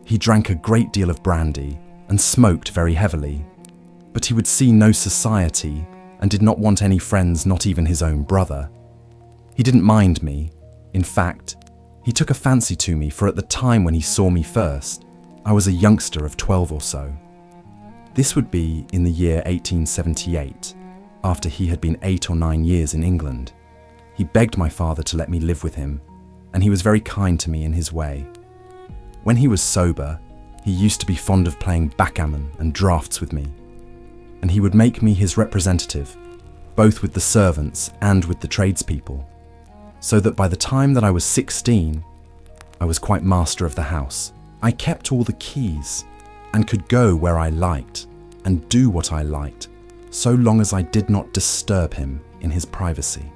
He drank a great deal of brandy and smoked very heavily, but he would see no society and did not want any friends, not even his own brother. He didn't mind me. In fact, he took a fancy to me, for at the time when he saw me first, I was a youngster of 12 or so. This would be in the year 1878, after he had been 8 or 9 years in England. He begged my father to let me live with him, and he was very kind to me in his way. When he was sober, he used to be fond of playing backgammon and draughts with me, and he would make me his representative, both with the servants and with the tradespeople, so that by the time that I was 16, I was quite master of the house. I kept all the keys and could go where I liked and do what I liked, so long as I did not disturb him in his privacy.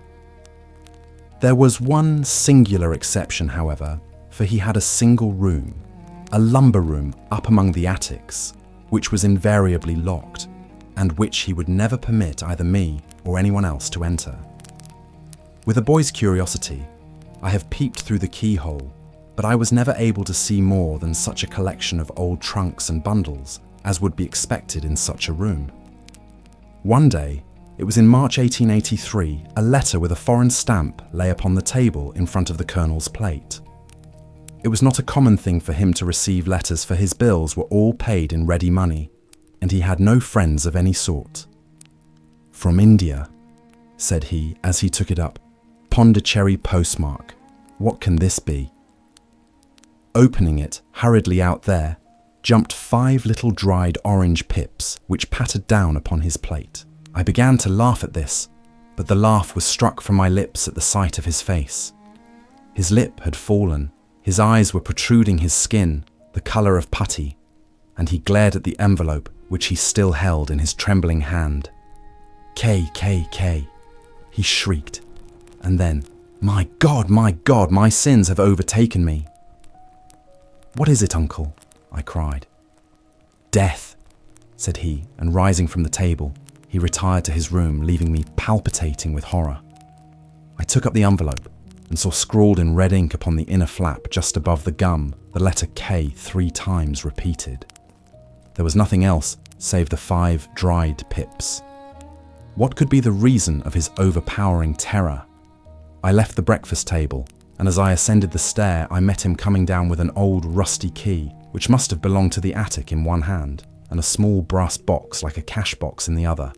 There was one singular exception, however, for he had a single room, a lumber room up among the attics, which was invariably locked, and which he would never permit either me or anyone else to enter. With a boy's curiosity, I have peeped through the keyhole, but I was never able to see more than such a collection of old trunks and bundles as would be expected in such a room. One day, it was in March 1883, a letter with a foreign stamp lay upon the table in front of the Colonel's plate. It was not a common thing for him to receive letters, for his bills were all paid in ready money, and he had no friends of any sort. "From India," said he as he took it up. "Pondicherry postmark. What can this be?" Opening it hurriedly out there, jumped 5 little dried orange pips, which pattered down upon his plate. I began to laugh at this, but the laugh was struck from my lips at the sight of his face. His lip had fallen, his eyes were protruding his skin, the colour of putty, and he glared at the envelope which he still held in his trembling hand. "K, K, K," he shrieked, and then, my God, my sins have overtaken me." "What is it, uncle?" I cried. "Death," said he, and rising from the table, he retired to his room, leaving me palpitating with horror. I took up the envelope and saw scrawled in red ink upon the inner flap just above the gum the letter K 3 times repeated. There was nothing else save the 5 dried pips. What could be the reason of his overpowering terror? I left the breakfast table, and as I ascended the stair, I met him coming down with an old rusty key, which must have belonged to the attic, in one hand, and a small brass box like a cash box in the other.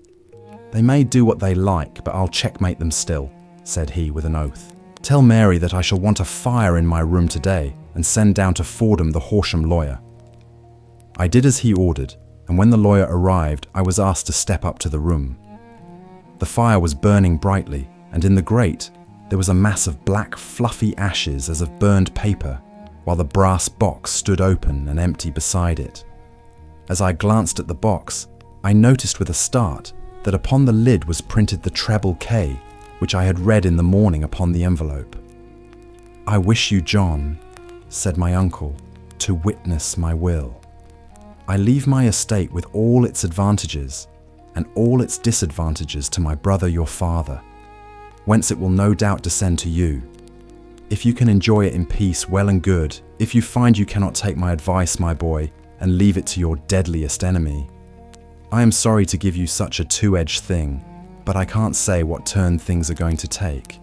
"They may do what they like, but I'll checkmate them still," said he with an oath. "Tell Mary that I shall want a fire in my room today, and send down to Fordham the Horsham lawyer." I did as he ordered, and when the lawyer arrived, I was asked to step up to the room. The fire was burning brightly, and in the grate there was a mass of black, fluffy ashes as of burned paper, while the brass box stood open and empty beside it. As I glanced at the box, I noticed with a start that upon the lid was printed the treble K, which I had read in the morning upon the envelope. "I wish you, John," said my uncle, "to witness my will. I leave my estate with all its advantages and all its disadvantages to my brother your father, whence it will no doubt descend to you. If you can enjoy it in peace, well and good. If you find you cannot take my advice, my boy, and leave it to your deadliest enemy. I am sorry to give you such a two-edged thing, but I can't say what turn things are going to take.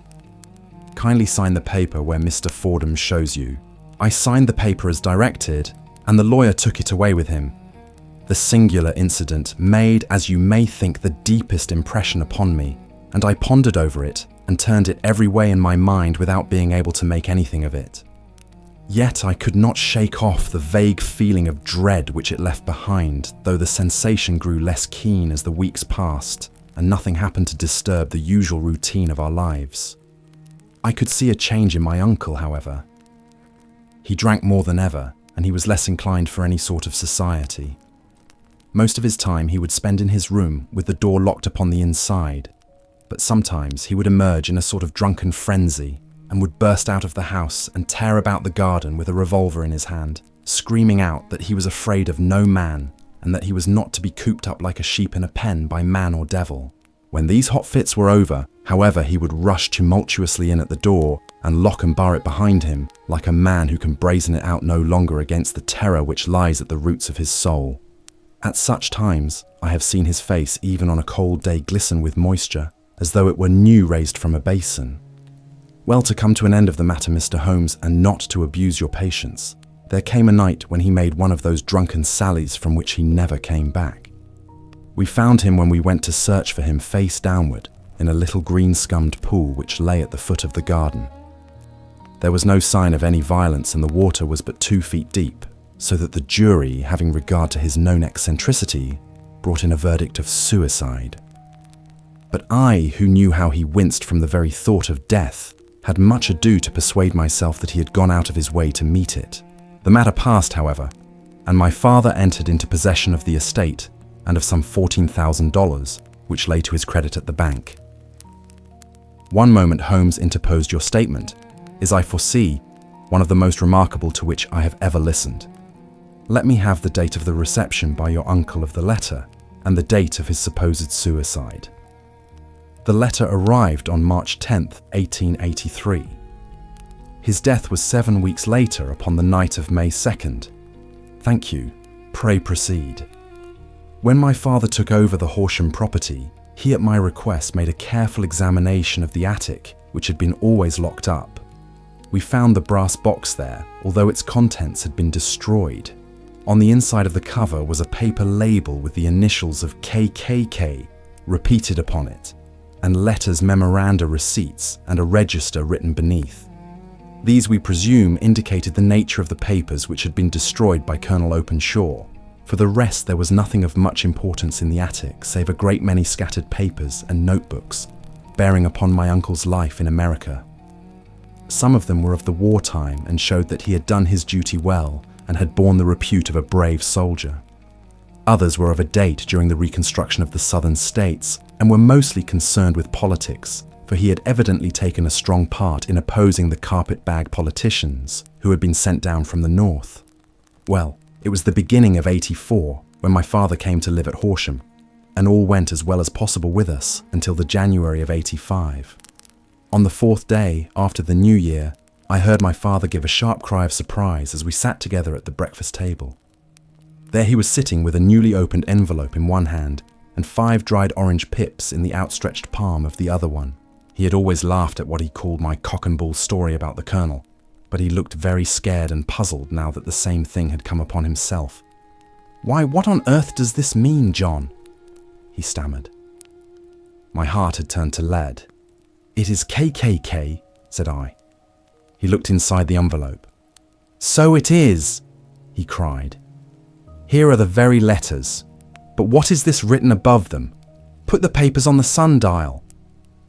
Kindly sign the paper where Mr. Fordham shows you." I signed the paper as directed, and the lawyer took it away with him. The singular incident made, as you may think, the deepest impression upon me, and I pondered over it and turned it every way in my mind without being able to make anything of it. Yet I could not shake off the vague feeling of dread which it left behind, though the sensation grew less keen as the weeks passed and nothing happened to disturb the usual routine of our lives. I could see a change in my uncle, however. He drank more than ever, and he was less inclined for any sort of society. Most of his time he would spend in his room with the door locked upon the inside, but sometimes he would emerge in a sort of drunken frenzy and would burst out of the house and tear about the garden with a revolver in his hand, screaming out that he was afraid of no man and that he was not to be cooped up like a sheep in a pen by man or devil. When these hot fits were over, however, he would rush tumultuously in at the door and lock and bar it behind him, like a man who can brazen it out no longer against the terror which lies at the roots of his soul. At such times, I have seen his face even on a cold day glisten with moisture, as though it were new raised from a basin. Well, to come to an end of the matter, Mr. Holmes, and not to abuse your patience, there came a night when he made one of those drunken sallies from which he never came back. We found him when we went to search for him face downward in a little green-scummed pool which lay at the foot of the garden. There was no sign of any violence and the water was but 2 feet deep, so that the jury, having regard to his known eccentricity, brought in a verdict of suicide. But I, who knew how he winced from the very thought of death, had much ado to persuade myself that he had gone out of his way to meet it. The matter passed, however, and my father entered into possession of the estate and of some $14,000, which lay to his credit at the bank. One moment, Holmes, interposed, your statement is, I foresee, one of the most remarkable to which I have ever listened. Let me have the date of the reception by your uncle of the letter and the date of his supposed suicide. The letter arrived on March 10th, 1883. His death was 7 weeks later, upon the night of May 2nd. Thank you. Pray proceed. When my father took over the Horsham property, he at my request made a careful examination of the attic, which had been always locked up. We found the brass box there, although its contents had been destroyed. On the inside of the cover was a paper label with the initials of KKK repeated upon it, and letters, memoranda, receipts, and a register written beneath. These, we presume, indicated the nature of the papers which had been destroyed by Colonel Openshaw. For the rest, there was nothing of much importance in the attic, save a great many scattered papers and notebooks, bearing upon my uncle's life in America. Some of them were of the wartime and showed that he had done his duty well and had borne the repute of a brave soldier. Others were of a date during the reconstruction of the southern states and were mostly concerned with politics, for he had evidently taken a strong part in opposing the carpetbag politicians who had been sent down from the north. Well, it was the beginning of '84 when my father came to live at Horsham, and all went as well as possible with us until the January of '85. On the 4th day after the New Year, I heard my father give a sharp cry of surprise as we sat together at the breakfast table. There he was sitting with a newly opened envelope in one hand and 5 dried orange pips in the outstretched palm of the other one. He had always laughed at what he called my cock and bull story about the colonel, but he looked very scared and puzzled now that the same thing had come upon himself. "Why, what on earth does this mean, John?" he stammered. My heart had turned to lead. "It is KKK," said I. He looked inside the envelope. "So it is," he cried. "Here are the very letters. But what is this written above them? Put the papers on the sundial,"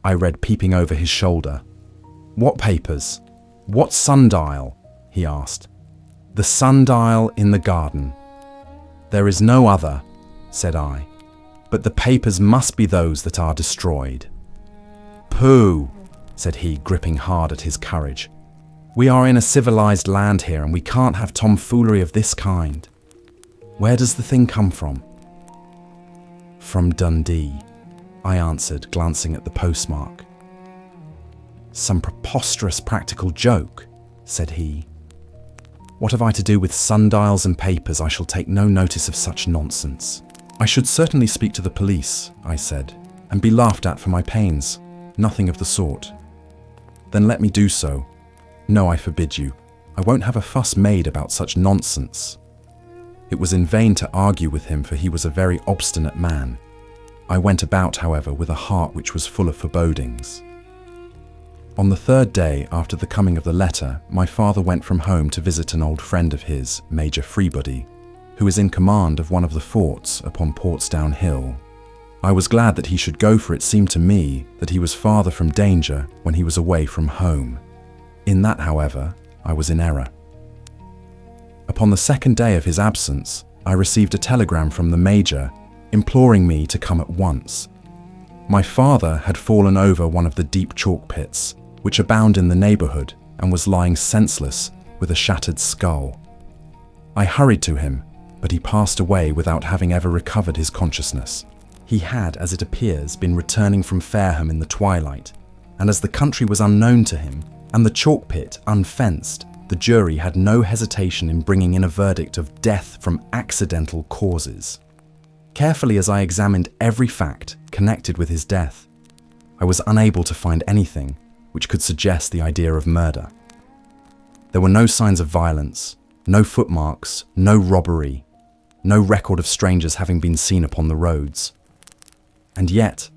I read, peeping over his shoulder. "What papers? What sundial?" he asked. "The sundial in the garden." "There is no other," said I. "But the papers must be those that are destroyed." "Pooh," said he, gripping hard at his courage. "We are in a civilized land here, and we can't have tomfoolery of this kind. Where does the thing come from?" "From Dundee," I answered, glancing at the postmark. "Some preposterous practical joke," said he. "What have I to do with sundials and papers? I shall take no notice of such nonsense." "I should certainly speak to the police," I said, "and be laughed at for my pains. Nothing of the sort." "Then let me do so." "No, I forbid you. I won't have a fuss made about such nonsense." It was in vain to argue with him, for he was a very obstinate man. I went about, however, with a heart which was full of forebodings. On the third day after the coming of the letter, my father went from home to visit an old friend of his, Major Freebody, who is in command of one of the forts upon Portsdown Hill. I was glad that he should go, for it seemed to me that he was farther from danger when he was away from home. In that, however, I was in error. Upon the second day of his absence, I received a telegram from the Major imploring me to come at once. My father had fallen over one of the deep chalk pits which abound in the neighbourhood and was lying senseless with a shattered skull. I hurried to him, but he passed away without having ever recovered his consciousness. He had, as it appears, been returning from Fareham in the twilight, and as the country was unknown to him and the chalk pit unfenced, the jury had no hesitation in bringing in a verdict of death from accidental causes. Carefully as I examined every fact connected with his death, I was unable to find anything which could suggest the idea of murder. There were no signs of violence, no footmarks, no robbery, no record of strangers having been seen upon the roads. And yet,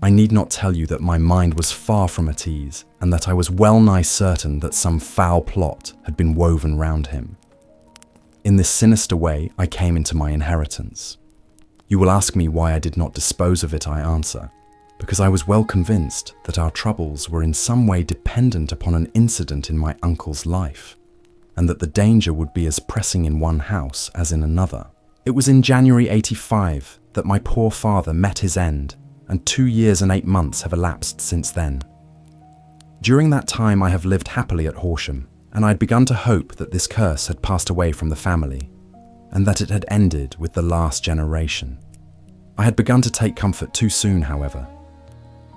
I need not tell you that my mind was far from at ease, and that I was well nigh certain that some foul plot had been woven round him. In this sinister way, I came into my inheritance. You will ask me why I did not dispose of it. I answer, because I was well convinced that our troubles were in some way dependent upon an incident in my uncle's life, and that the danger would be as pressing in one house as in another. It was in January 85 that my poor father met his end, and 2 years and 8 months have elapsed since then. During that time I have lived happily at Horsham, and I had begun to hope that this curse had passed away from the family, and that it had ended with the last generation. I had begun to take comfort too soon, however.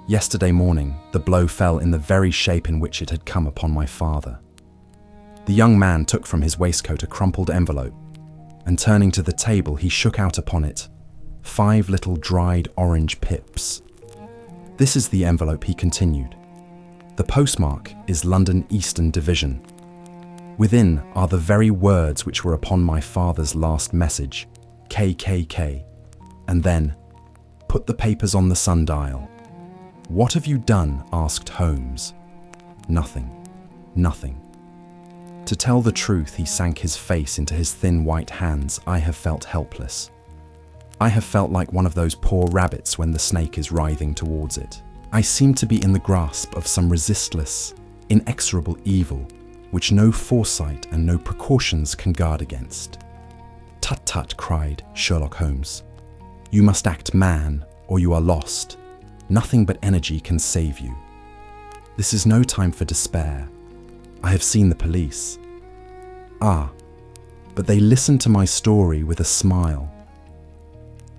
Yesterday morning, the blow fell in the very shape in which it had come upon my father. The young man took from his waistcoat a crumpled envelope, and turning to the table, he shook out upon it 5 little dried orange pips. This is the envelope, he continued. The postmark is London Eastern Division. Within are the very words which were upon my father's last message, KKK, and then, put the papers on the sundial. What have you done? Asked Holmes. Nothing. To tell the truth, he sank his face into his thin white hands. I have felt helpless. I have felt like one of those poor rabbits when the snake is writhing towards it. I seem to be in the grasp of some resistless, inexorable evil, which no foresight and no precautions can guard against. Tut tut, cried Sherlock Holmes. You must act man, or you are lost. Nothing but energy can save you. This is no time for despair. I have seen the police. Ah, but they listened to my story with a smile.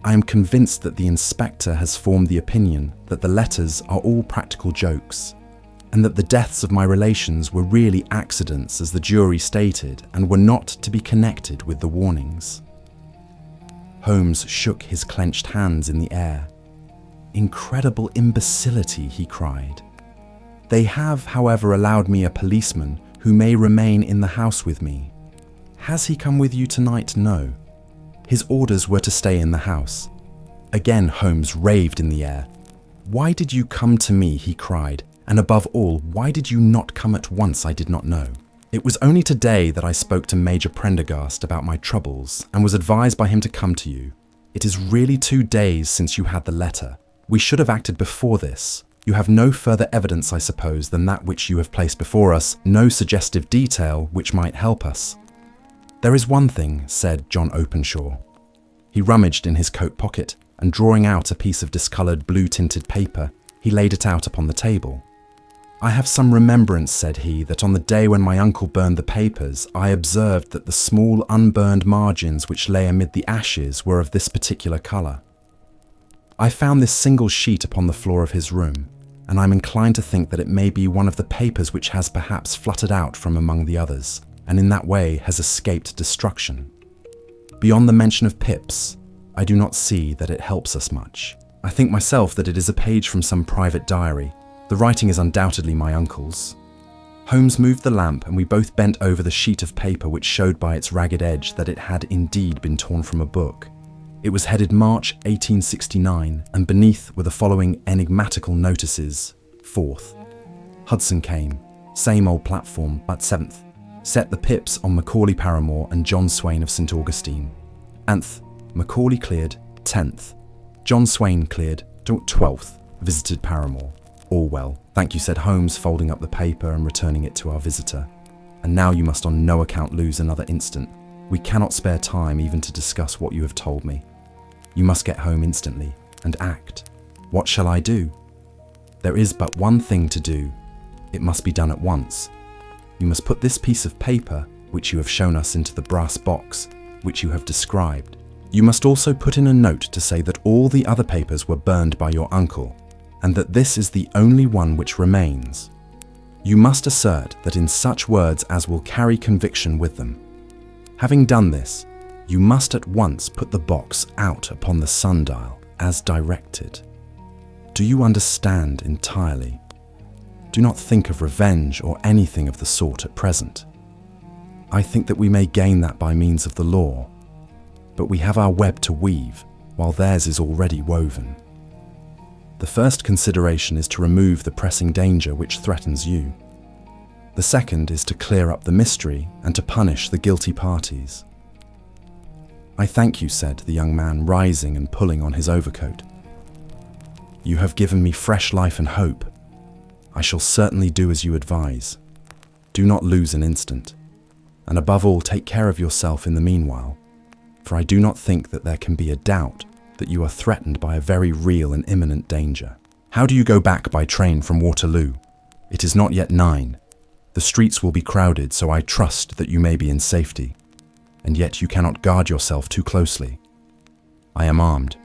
I am convinced that the inspector has formed the opinion that the letters are all practical jokes, and that the deaths of my relations were really accidents, as the jury stated, and were not to be connected with the warnings. Holmes shook his clenched hands in the air. Incredible imbecility, he cried. They have, however, allowed me a policeman who may remain in the house with me. Has he come with you tonight? No. His orders were to stay in the house. Again Holmes raved in the air. Why did you come to me? He cried. And above all, why did you not come at once? I did not know. It was only today that I spoke to Major Prendergast about my troubles and was advised by him to come to you. It is really 2 days since you had the letter. We should have acted before this. You have no further evidence, I suppose, than that which you have placed before us, no suggestive detail which might help us. There is one thing, said John Openshaw. He rummaged in his coat pocket, and drawing out a piece of discoloured blue-tinted paper, he laid it out upon the table. I have some remembrance, said he, that on the day when my uncle burned the papers, I observed that the small unburned margins which lay amid the ashes were of this particular colour. I found this single sheet upon the floor of his room, and I am inclined to think that it may be one of the papers which has perhaps fluttered out from among the others, and in that way has escaped destruction. Beyond the mention of pips, I do not see that it helps us much. I think myself that it is a page from some private diary. The writing is undoubtedly my uncle's. Holmes moved the lamp, and we both bent over the sheet of paper which showed by its ragged edge that it had indeed been torn from a book. It was headed March 1869, and beneath were the following enigmatical notices. 4th. Hudson came, same old platform, but 7th. Set the pips on Macaulay Paramore and John Swain of St. Augustine. 8th, Macaulay cleared. 10th, John Swain cleared. 12th, visited Paramore. All well, thank you, said Holmes, folding up the paper and returning it to our visitor. And now you must on no account lose another instant. We cannot spare time even to discuss what you have told me. You must get home instantly and act. What shall I do? There is but one thing to do. It must be done at once. You must put this piece of paper, which you have shown us, into the brass box, which you have described. You must also put in a note to say that all the other papers were burned by your uncle, and that this is the only one which remains. You must assert that in such words as will carry conviction with them. Having done this, you must at once put the box out upon the sundial as directed. Do you understand entirely? Do not think of revenge or anything of the sort at present. I think that we may gain that by means of the law, but we have our web to weave, while theirs is already woven. The first consideration is to remove the pressing danger which threatens you. The second is to clear up the mystery and to punish the guilty parties. I thank you, said the young man, rising and pulling on his overcoat. You have given me fresh life and hope. I shall certainly do as you advise. Do not lose an instant. And above all, take care of yourself in the meanwhile, for I do not think that there can be a doubt that you are threatened by a very real and imminent danger. How do you go back by train from Waterloo? It is not yet 9. The streets will be crowded, so I trust that you may be in safety. And yet you cannot guard yourself too closely. I am armed.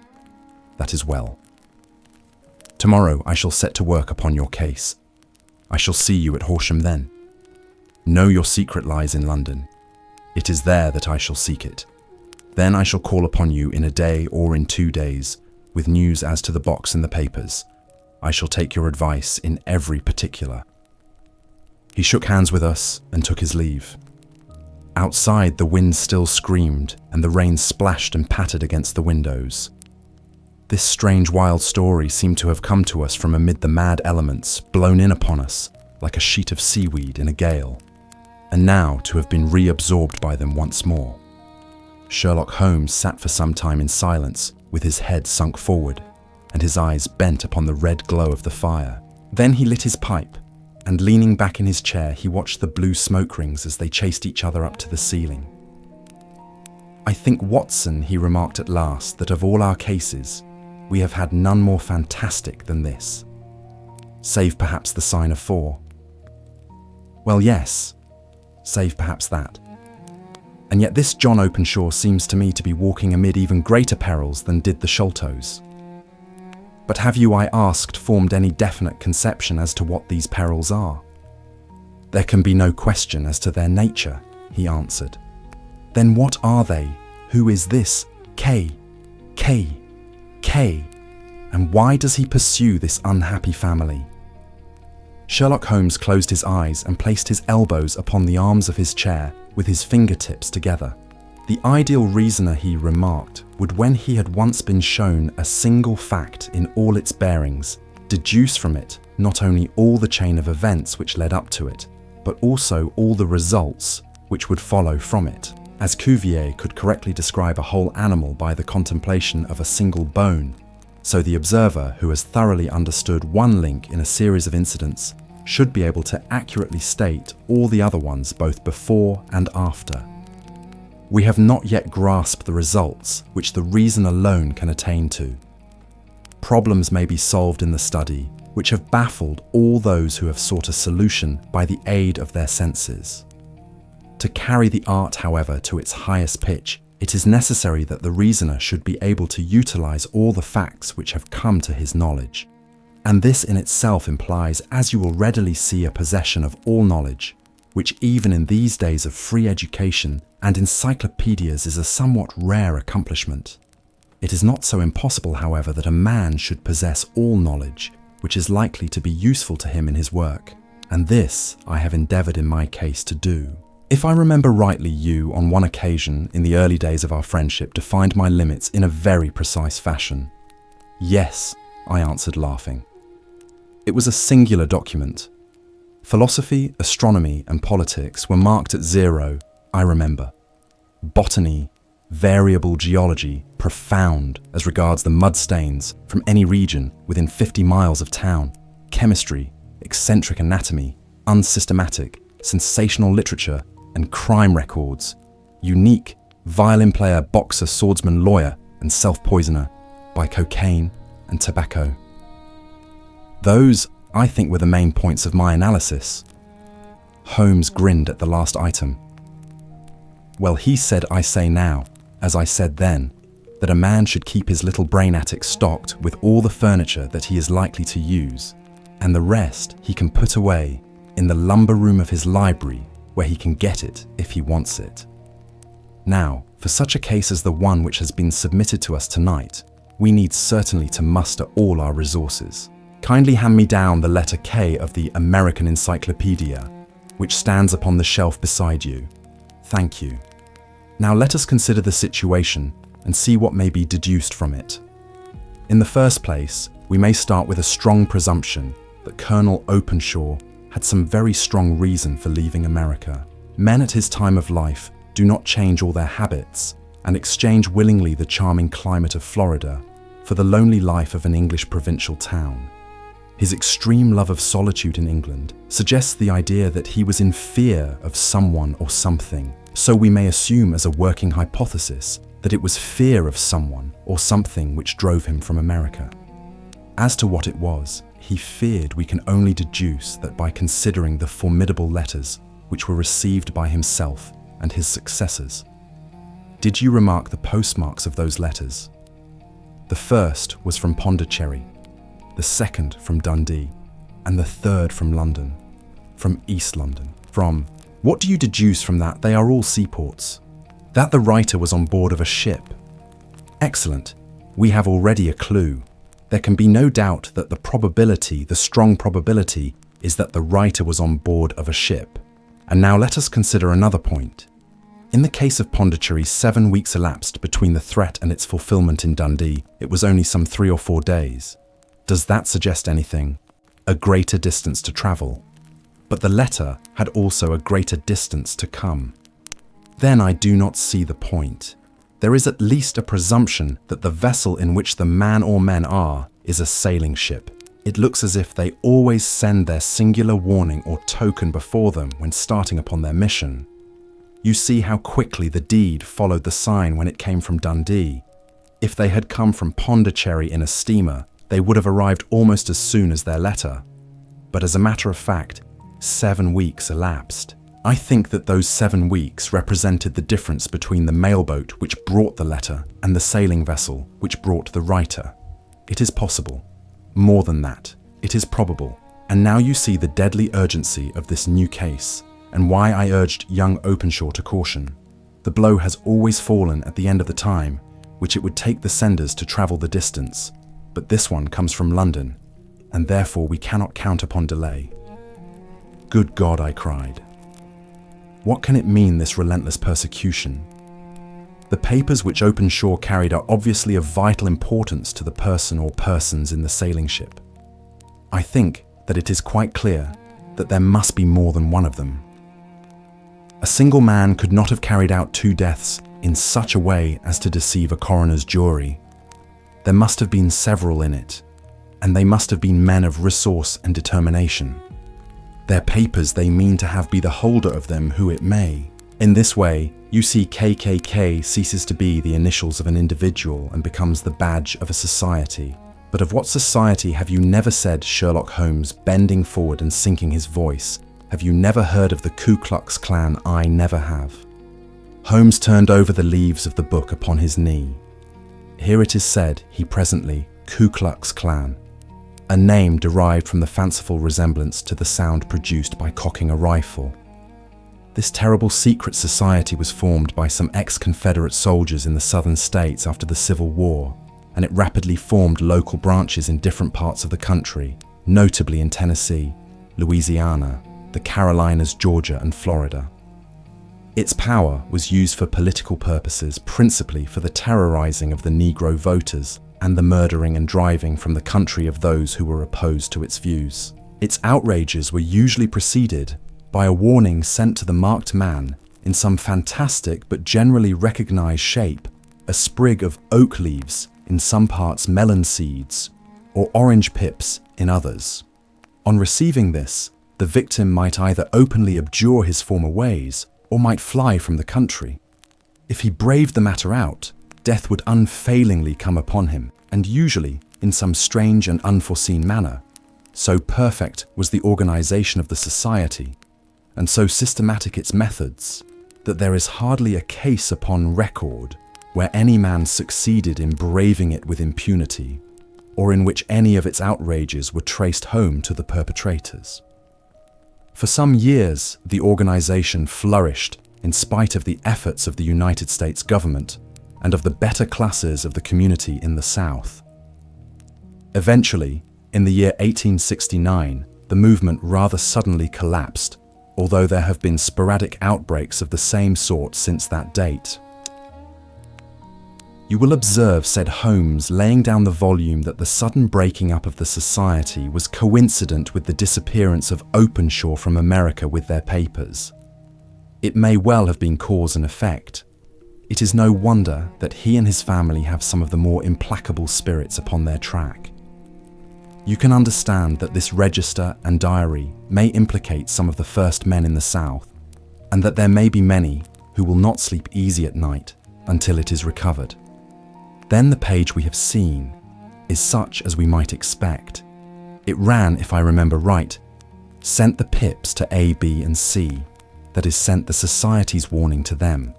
That is well. Tomorrow I shall set to work upon your case. I shall see you at Horsham then. Know your secret lies in London. It is there that I shall seek it. Then I shall call upon you in a day or in 2 days, with news as to the box and the papers. I shall take your advice in every particular. He shook hands with us and took his leave. Outside, the wind still screamed, and the rain splashed and pattered against the windows. This strange wild story seemed to have come to us from amid the mad elements, blown in upon us like a sheet of seaweed in a gale, and now to have been reabsorbed by them once more. Sherlock Holmes sat for some time in silence, with his head sunk forward, and his eyes bent upon the red glow of the fire. Then he lit his pipe, and leaning back in his chair, he watched the blue smoke rings as they chased each other up to the ceiling. I think, Watson, he remarked at last, that of all our cases, we have had none more fantastic than this. Save perhaps the sign of 4. Well, yes, save perhaps that. And yet this John Openshaw seems to me to be walking amid even greater perils than did the Sholtos. But have you, I asked, formed any definite conception as to what these perils are? There can be no question as to their nature, he answered. Then what are they? Who is this K? And why does he pursue this unhappy family? Sherlock Holmes closed his eyes and placed his elbows upon the arms of his chair with his fingertips together. The ideal reasoner, he remarked, would, when he had once been shown a single fact in all its bearings, deduce from it not only all the chain of events which led up to it, but also all the results which would follow from it. As Cuvier could correctly describe a whole animal by the contemplation of a single bone, so the observer who has thoroughly understood one link in a series of incidents should be able to accurately state all the other ones both before and after. We have not yet grasped the results which the reason alone can attain to. Problems may be solved in the study which have baffled all those who have sought a solution by the aid of their senses. To carry the art, however, to its highest pitch, it is necessary that the reasoner should be able to utilize all the facts which have come to his knowledge. And this in itself implies, as you will readily see, a possession of all knowledge, which even in these days of free education and encyclopedias is a somewhat rare accomplishment. It is not so impossible, however, that a man should possess all knowledge which is likely to be useful to him in his work, and this I have endeavoured in my case to do. If I remember rightly, you, on one occasion in the early days of our friendship, defined my limits in a very precise fashion. Yes, I answered, laughing. It was a singular document, Philosophy, astronomy, and politics were marked at 0, I remember. Botany, variable geology, profound as regards the mud stains from any region within 50 miles of town. Chemistry, eccentric anatomy, unsystematic, sensational literature, and crime records. Unique, violin player, boxer, swordsman, lawyer, and self-poisoner by cocaine and tobacco. Those, I think, were the main points of my analysis. Holmes grinned at the last item. Well, he said I say now, as I said then, that a man should keep his little brain attic stocked with all the furniture that he is likely to use, and the rest he can put away in the lumber room of his library where he can get it if he wants it. Now, for such a case as the one which has been submitted to us tonight, we need certainly to muster all our resources. Kindly hand me down the letter K of the American Encyclopedia, which stands upon the shelf beside you. Thank you. Now let us consider the situation and see what may be deduced from it. In the first place, we may start with a strong presumption that Colonel Openshaw had some very strong reason for leaving America. Men at his time of life do not change all their habits and exchange willingly the charming climate of Florida for the lonely life of an English provincial town. His extreme love of solitude in England suggests the idea that he was in fear of someone or something, so we may assume as a working hypothesis that it was fear of someone or something which drove him from America. As to what it was, he feared we can only deduce that by considering the formidable letters which were received by himself and his successors. Did you remark the postmarks of those letters? The first was from Pondicherry, the second from Dundee, and the third from London, from East London, from... What do you deduce from that? They are all seaports. That the writer was on board of a ship. Excellent. We have already a clue. There can be no doubt that the strong probability, is that the writer was on board of a ship. And now let us consider another point. In the case of Pondicherry, 7 weeks elapsed between the threat and its fulfillment in Dundee. It was only some 3 or 4 days. Does that suggest anything? A greater distance to travel. But the letter had also a greater distance to come. Then I do not see the point. There is at least a presumption that the vessel in which the man or men are is a sailing ship. It looks as if they always send their singular warning or token before them when starting upon their mission. You see how quickly the deed followed the sign when it came from Dundee. If they had come from Pondicherry in a steamer, they would have arrived almost as soon as their letter. But as a matter of fact, 7 weeks elapsed. I think that those 7 weeks represented the difference between the mailboat which brought the letter and the sailing vessel which brought the writer. It is possible. More than that, it is probable. And now you see the deadly urgency of this new case and why I urged young Openshaw to caution. The blow has always fallen at the end of the time which it would take the senders to travel the distance, but this one comes from London, and therefore we cannot count upon delay. Good God, I cried. What can it mean, this relentless persecution? The papers which Openshaw carried are obviously of vital importance to the person or persons in the sailing ship. I think that it is quite clear that there must be more than one of them. A single man could not have carried out 2 deaths in such a way as to deceive a coroner's jury. There must have been several in it, and they must have been men of resource and determination. Their papers they mean to have be the holder of them who it may. In this way, you see KKK ceases to be the initials of an individual and becomes the badge of a society. But of what society have you never said, Sherlock Holmes, bending forward and sinking his voice? Have you never heard of the Ku Klux Klan? I never have. Holmes turned over the leaves of the book upon his knee. Here it is said, he presently, Ku Klux Klan, a name derived from the fanciful resemblance to the sound produced by cocking a rifle. This terrible secret society was formed by some ex-Confederate soldiers in the southern states after the Civil War, and it rapidly formed local branches in different parts of the country, notably in Tennessee, Louisiana, the Carolinas, Georgia, and Florida. Its power was used for political purposes, principally for the terrorizing of the Negro voters and the murdering and driving from the country of those who were opposed to its views. Its outrages were usually preceded by a warning sent to the marked man in some fantastic but generally recognized shape, a sprig of oak leaves, in some parts melon seeds, or orange pips in others. On receiving this, the victim might either openly abjure his former ways or might fly from the country. If he braved the matter out, death would unfailingly come upon him, and usually in some strange and unforeseen manner. So perfect was the organization of the society, and so systematic its methods, that there is hardly a case upon record where any man succeeded in braving it with impunity, or in which any of its outrages were traced home to the perpetrators. For some years, the organization flourished in spite of the efforts of the United States government and of the better classes of the community in the South. Eventually, in the year 1869, the movement rather suddenly collapsed, although there have been sporadic outbreaks of the same sort since that date. You will observe, said Holmes, laying down the volume, that the sudden breaking up of the society was coincident with the disappearance of Openshaw from America with their papers. It may well have been cause and effect. It is no wonder that he and his family have some of the more implacable spirits upon their track. You can understand that this register and diary may implicate some of the first men in the South, and that there may be many who will not sleep easy at night until it is recovered. Then the page we have seen is such as we might expect. It ran, if I remember right, sent the pips to A, B and C, that is, sent the society's warning to them.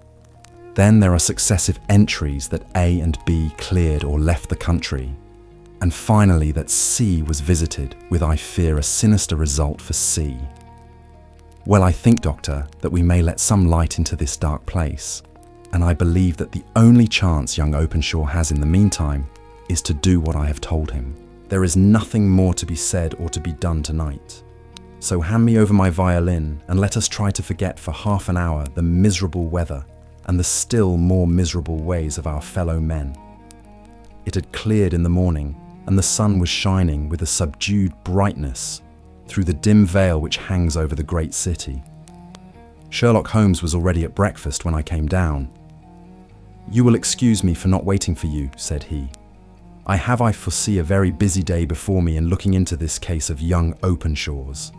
Then there are successive entries that A and B cleared or left the country, and finally that C was visited, with, I fear, a sinister result for C. Well, I think, Doctor, that we may let some light into this dark place, and I believe that the only chance young Openshaw has in the meantime is to do what I have told him. There is nothing more to be said or to be done tonight. So hand me over my violin and let us try to forget for half an hour the miserable weather and the still more miserable ways of our fellow men. It had cleared in the morning, and the sun was shining with a subdued brightness through the dim veil which hangs over the great city. Sherlock Holmes was already at breakfast when I came down. "You will excuse me for not waiting for you," said he. I foresee a very busy day before me in looking into this case of young Openshaw's."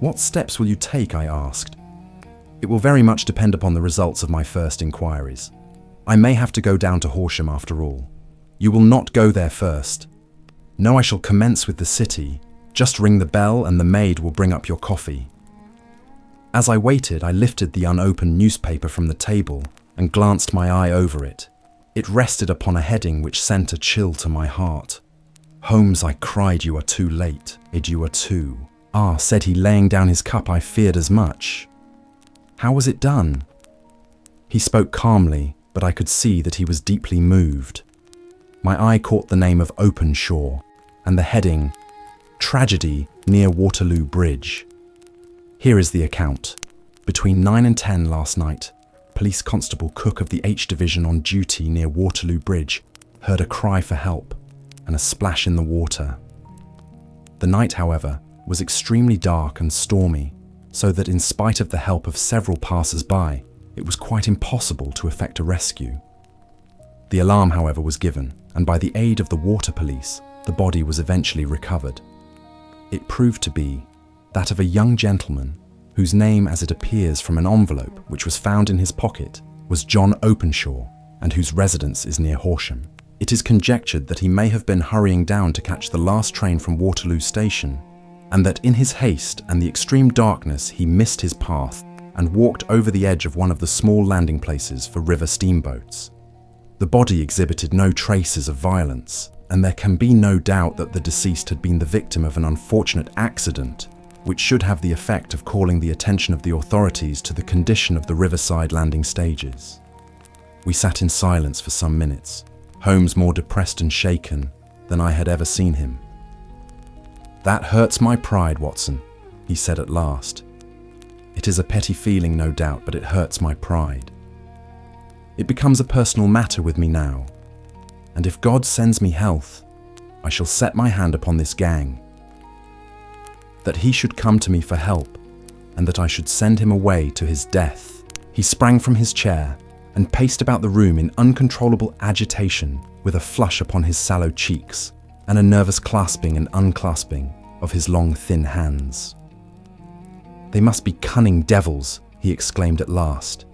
"What steps will you take?" I asked. "It will very much depend upon the results of my first inquiries. I may have to go down to Horsham after all." "You will not go there first." "No, I shall commence with the city. Just ring the bell and the maid will bring up your coffee." As I waited, I lifted the unopened newspaper from the table and glanced my eye over it. It rested upon a heading which sent a chill to my heart. "Holmes," I cried, "you are too late. You are too." "Ah," said he, laying down his cup, "I feared as much. How was it done?" He spoke calmly, but I could see that he was deeply moved. My eye caught the name of Openshaw and the heading, "Tragedy near Waterloo Bridge." Here is the account. "Between 9 and 10 last night, Police Constable Cook of the H Division on duty near Waterloo Bridge heard a cry for help and a splash in the water. The night, however, was extremely dark and stormy, so that in spite of the help of several passers-by, it was quite impossible to effect a rescue. The alarm, however, was given, and by the aid of the water police, the body was eventually recovered. It proved to be that of a young gentleman whose name, as it appears from an envelope which was found in his pocket, was John Openshaw, and whose residence is near Horsham. It is conjectured that he may have been hurrying down to catch the last train from Waterloo Station, and that in his haste and the extreme darkness he missed his path and walked over the edge of one of the small landing places for river steamboats. The body exhibited no traces of violence, and there can be no doubt that the deceased had been the victim of an unfortunate accident, which should have the effect of calling the attention of the authorities to the condition of the riverside landing stages. We sat in silence for some minutes, Holmes more depressed and shaken than I had ever seen him. "That hurts my pride, Watson," he said at last. "It is a petty feeling, no doubt, but it hurts my pride. It becomes a personal matter with me now, and if God sends me health, I shall set my hand upon this gang." that he should come to me for help, and that I should send him away to his death. He sprang from his chair and paced about the room in uncontrollable agitation, with a flush upon his sallow cheeks and a nervous clasping and unclasping of his long, thin hands. "They must be cunning devils," he exclaimed at last.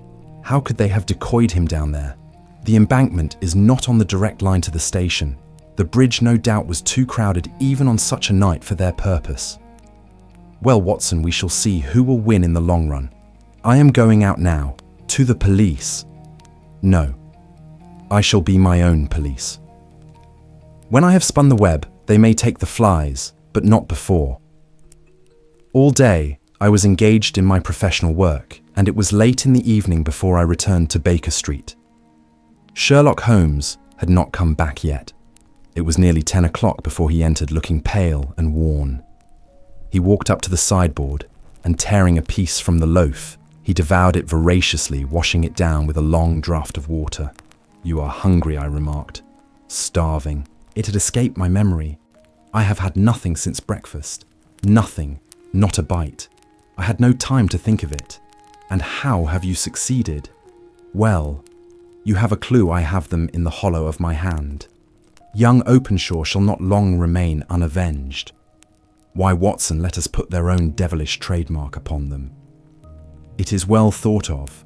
"How could they have decoyed him down there? The embankment is not on the direct line to the station. The bridge no doubt was too crowded even on such a night for their purpose. Well, Watson, we shall see who will win in the long run. I am going out now, to the police. No, I shall be my own police. When I have spun the web, they may take the flies, but not before." All day, I was engaged in my professional work, and it was late in the evening before I returned to Baker Street. Sherlock Holmes had not come back yet. It was nearly 10 o'clock before he entered, looking pale and worn. He walked up to the sideboard, and tearing a piece from the loaf, he devoured it voraciously, washing it down with a long draught of water. "You are hungry," I remarked. "Starving." It had escaped my memory. "I have had nothing since breakfast. Nothing, not a bite. I had no time to think of it. And how have you succeeded? Well, you have a clue. I have them in the hollow of my hand. Young Openshaw shall not long remain unavenged. Why, Watson, let us put their own devilish trademark upon them. It is well thought of."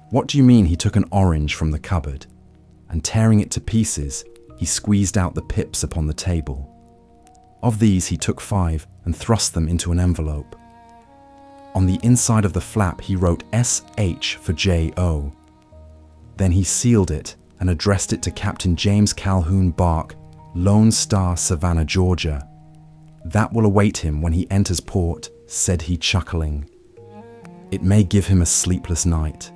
"What do you mean?" He took an orange from the cupboard, and tearing it to pieces, he squeezed out the pips upon the table. Of these he took 5 and thrust them into an envelope. On the inside of the flap he wrote S.H. for J.O. Then he sealed it and addressed it to Captain James Calhoun Bark, Lone Star, Savannah, Georgia. "That will await him when he enters port," said he, chuckling. "It may give him a sleepless night.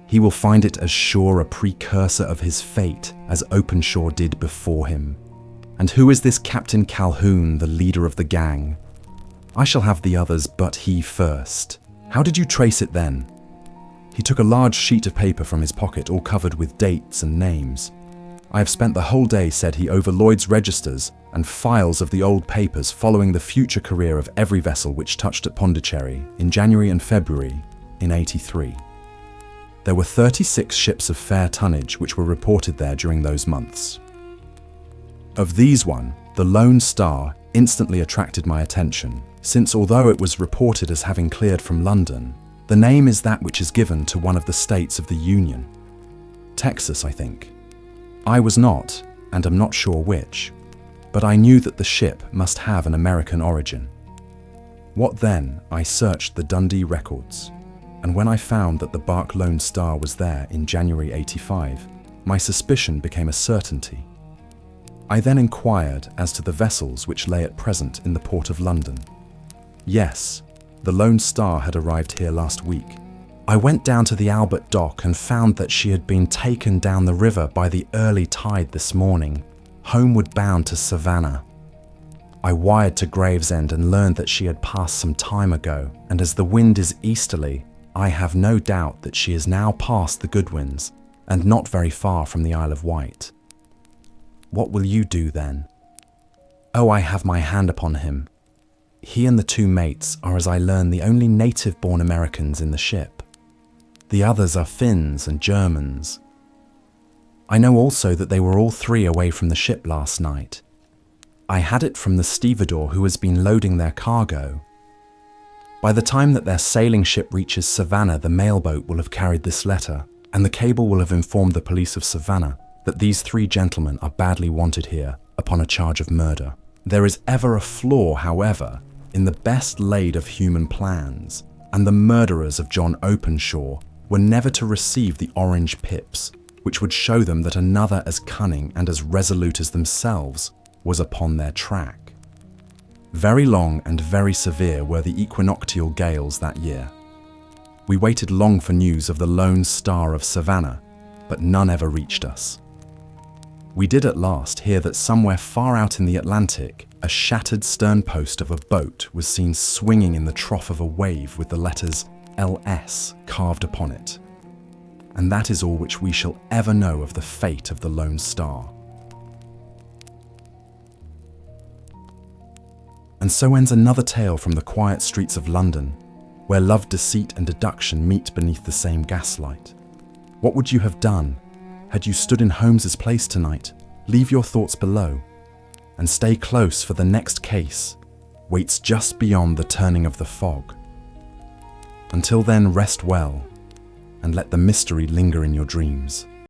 He will find it as sure a precursor of his fate as Openshaw did before him. And who is this Captain Calhoun, the leader of the gang? I shall have the others, but he first. How did you trace it then?" He took a large sheet of paper from his pocket, all covered with dates and names. "I have spent the whole day," said he, "over Lloyd's registers and files of the old papers, following the future career of every vessel which touched at Pondicherry in January and February in '83. There were 36 ships of fair tonnage which were reported there during those months. Of these one, the Lone Star, instantly attracted my attention, since although it was reported as having cleared from London, the name is that which is given to one of the states of the Union. Texas, I think. I was not, and am not sure which, but I knew that the ship must have an American origin. What then? I searched the Dundee records, and when I found that the bark Lone Star was there in January '85, my suspicion became a certainty. I then inquired as to the vessels which lay at present in the port of London. Yes, the Lone Star had arrived here last week. I went down to the Albert Dock and found that she had been taken down the river by the early tide this morning, homeward bound to Savannah. I wired to Gravesend and learned that she had passed some time ago, and as the wind is easterly, I have no doubt that she is now past the Goodwins and not very far from the Isle of Wight. What will you do then? Oh, I have my hand upon him. He and the 2 mates are, as I learn, the only native-born Americans in the ship. The others are Finns and Germans. I know also that they were all 3 away from the ship last night. I had it from the stevedore who has been loading their cargo. By the time that their sailing ship reaches Savannah, the mailboat will have carried this letter, and the cable will have informed the police of Savannah that these 3 gentlemen are badly wanted here upon a charge of murder. There is ever a flaw, however, in the best laid of human plans, and the murderers of John Openshaw were never to receive the orange pips, which would show them that another as cunning and as resolute as themselves was upon their track. Very long and very severe were the equinoctial gales that year. We waited long for news of the Lone Star of Savannah, but none ever reached us. We did at last hear that somewhere far out in the Atlantic, a shattered stern post of a boat was seen swinging in the trough of a wave with the letters LS carved upon it. And that is all which we shall ever know of the fate of the Lone Star. And so ends another tale from the quiet streets of London, where love, deceit, and deduction meet beneath the same gaslight. What would you have done had you stood in Holmes's place tonight? Leave your thoughts below, and stay close, for the next case waits just beyond the turning of the fog. Until then, rest well, and let the mystery linger in your dreams.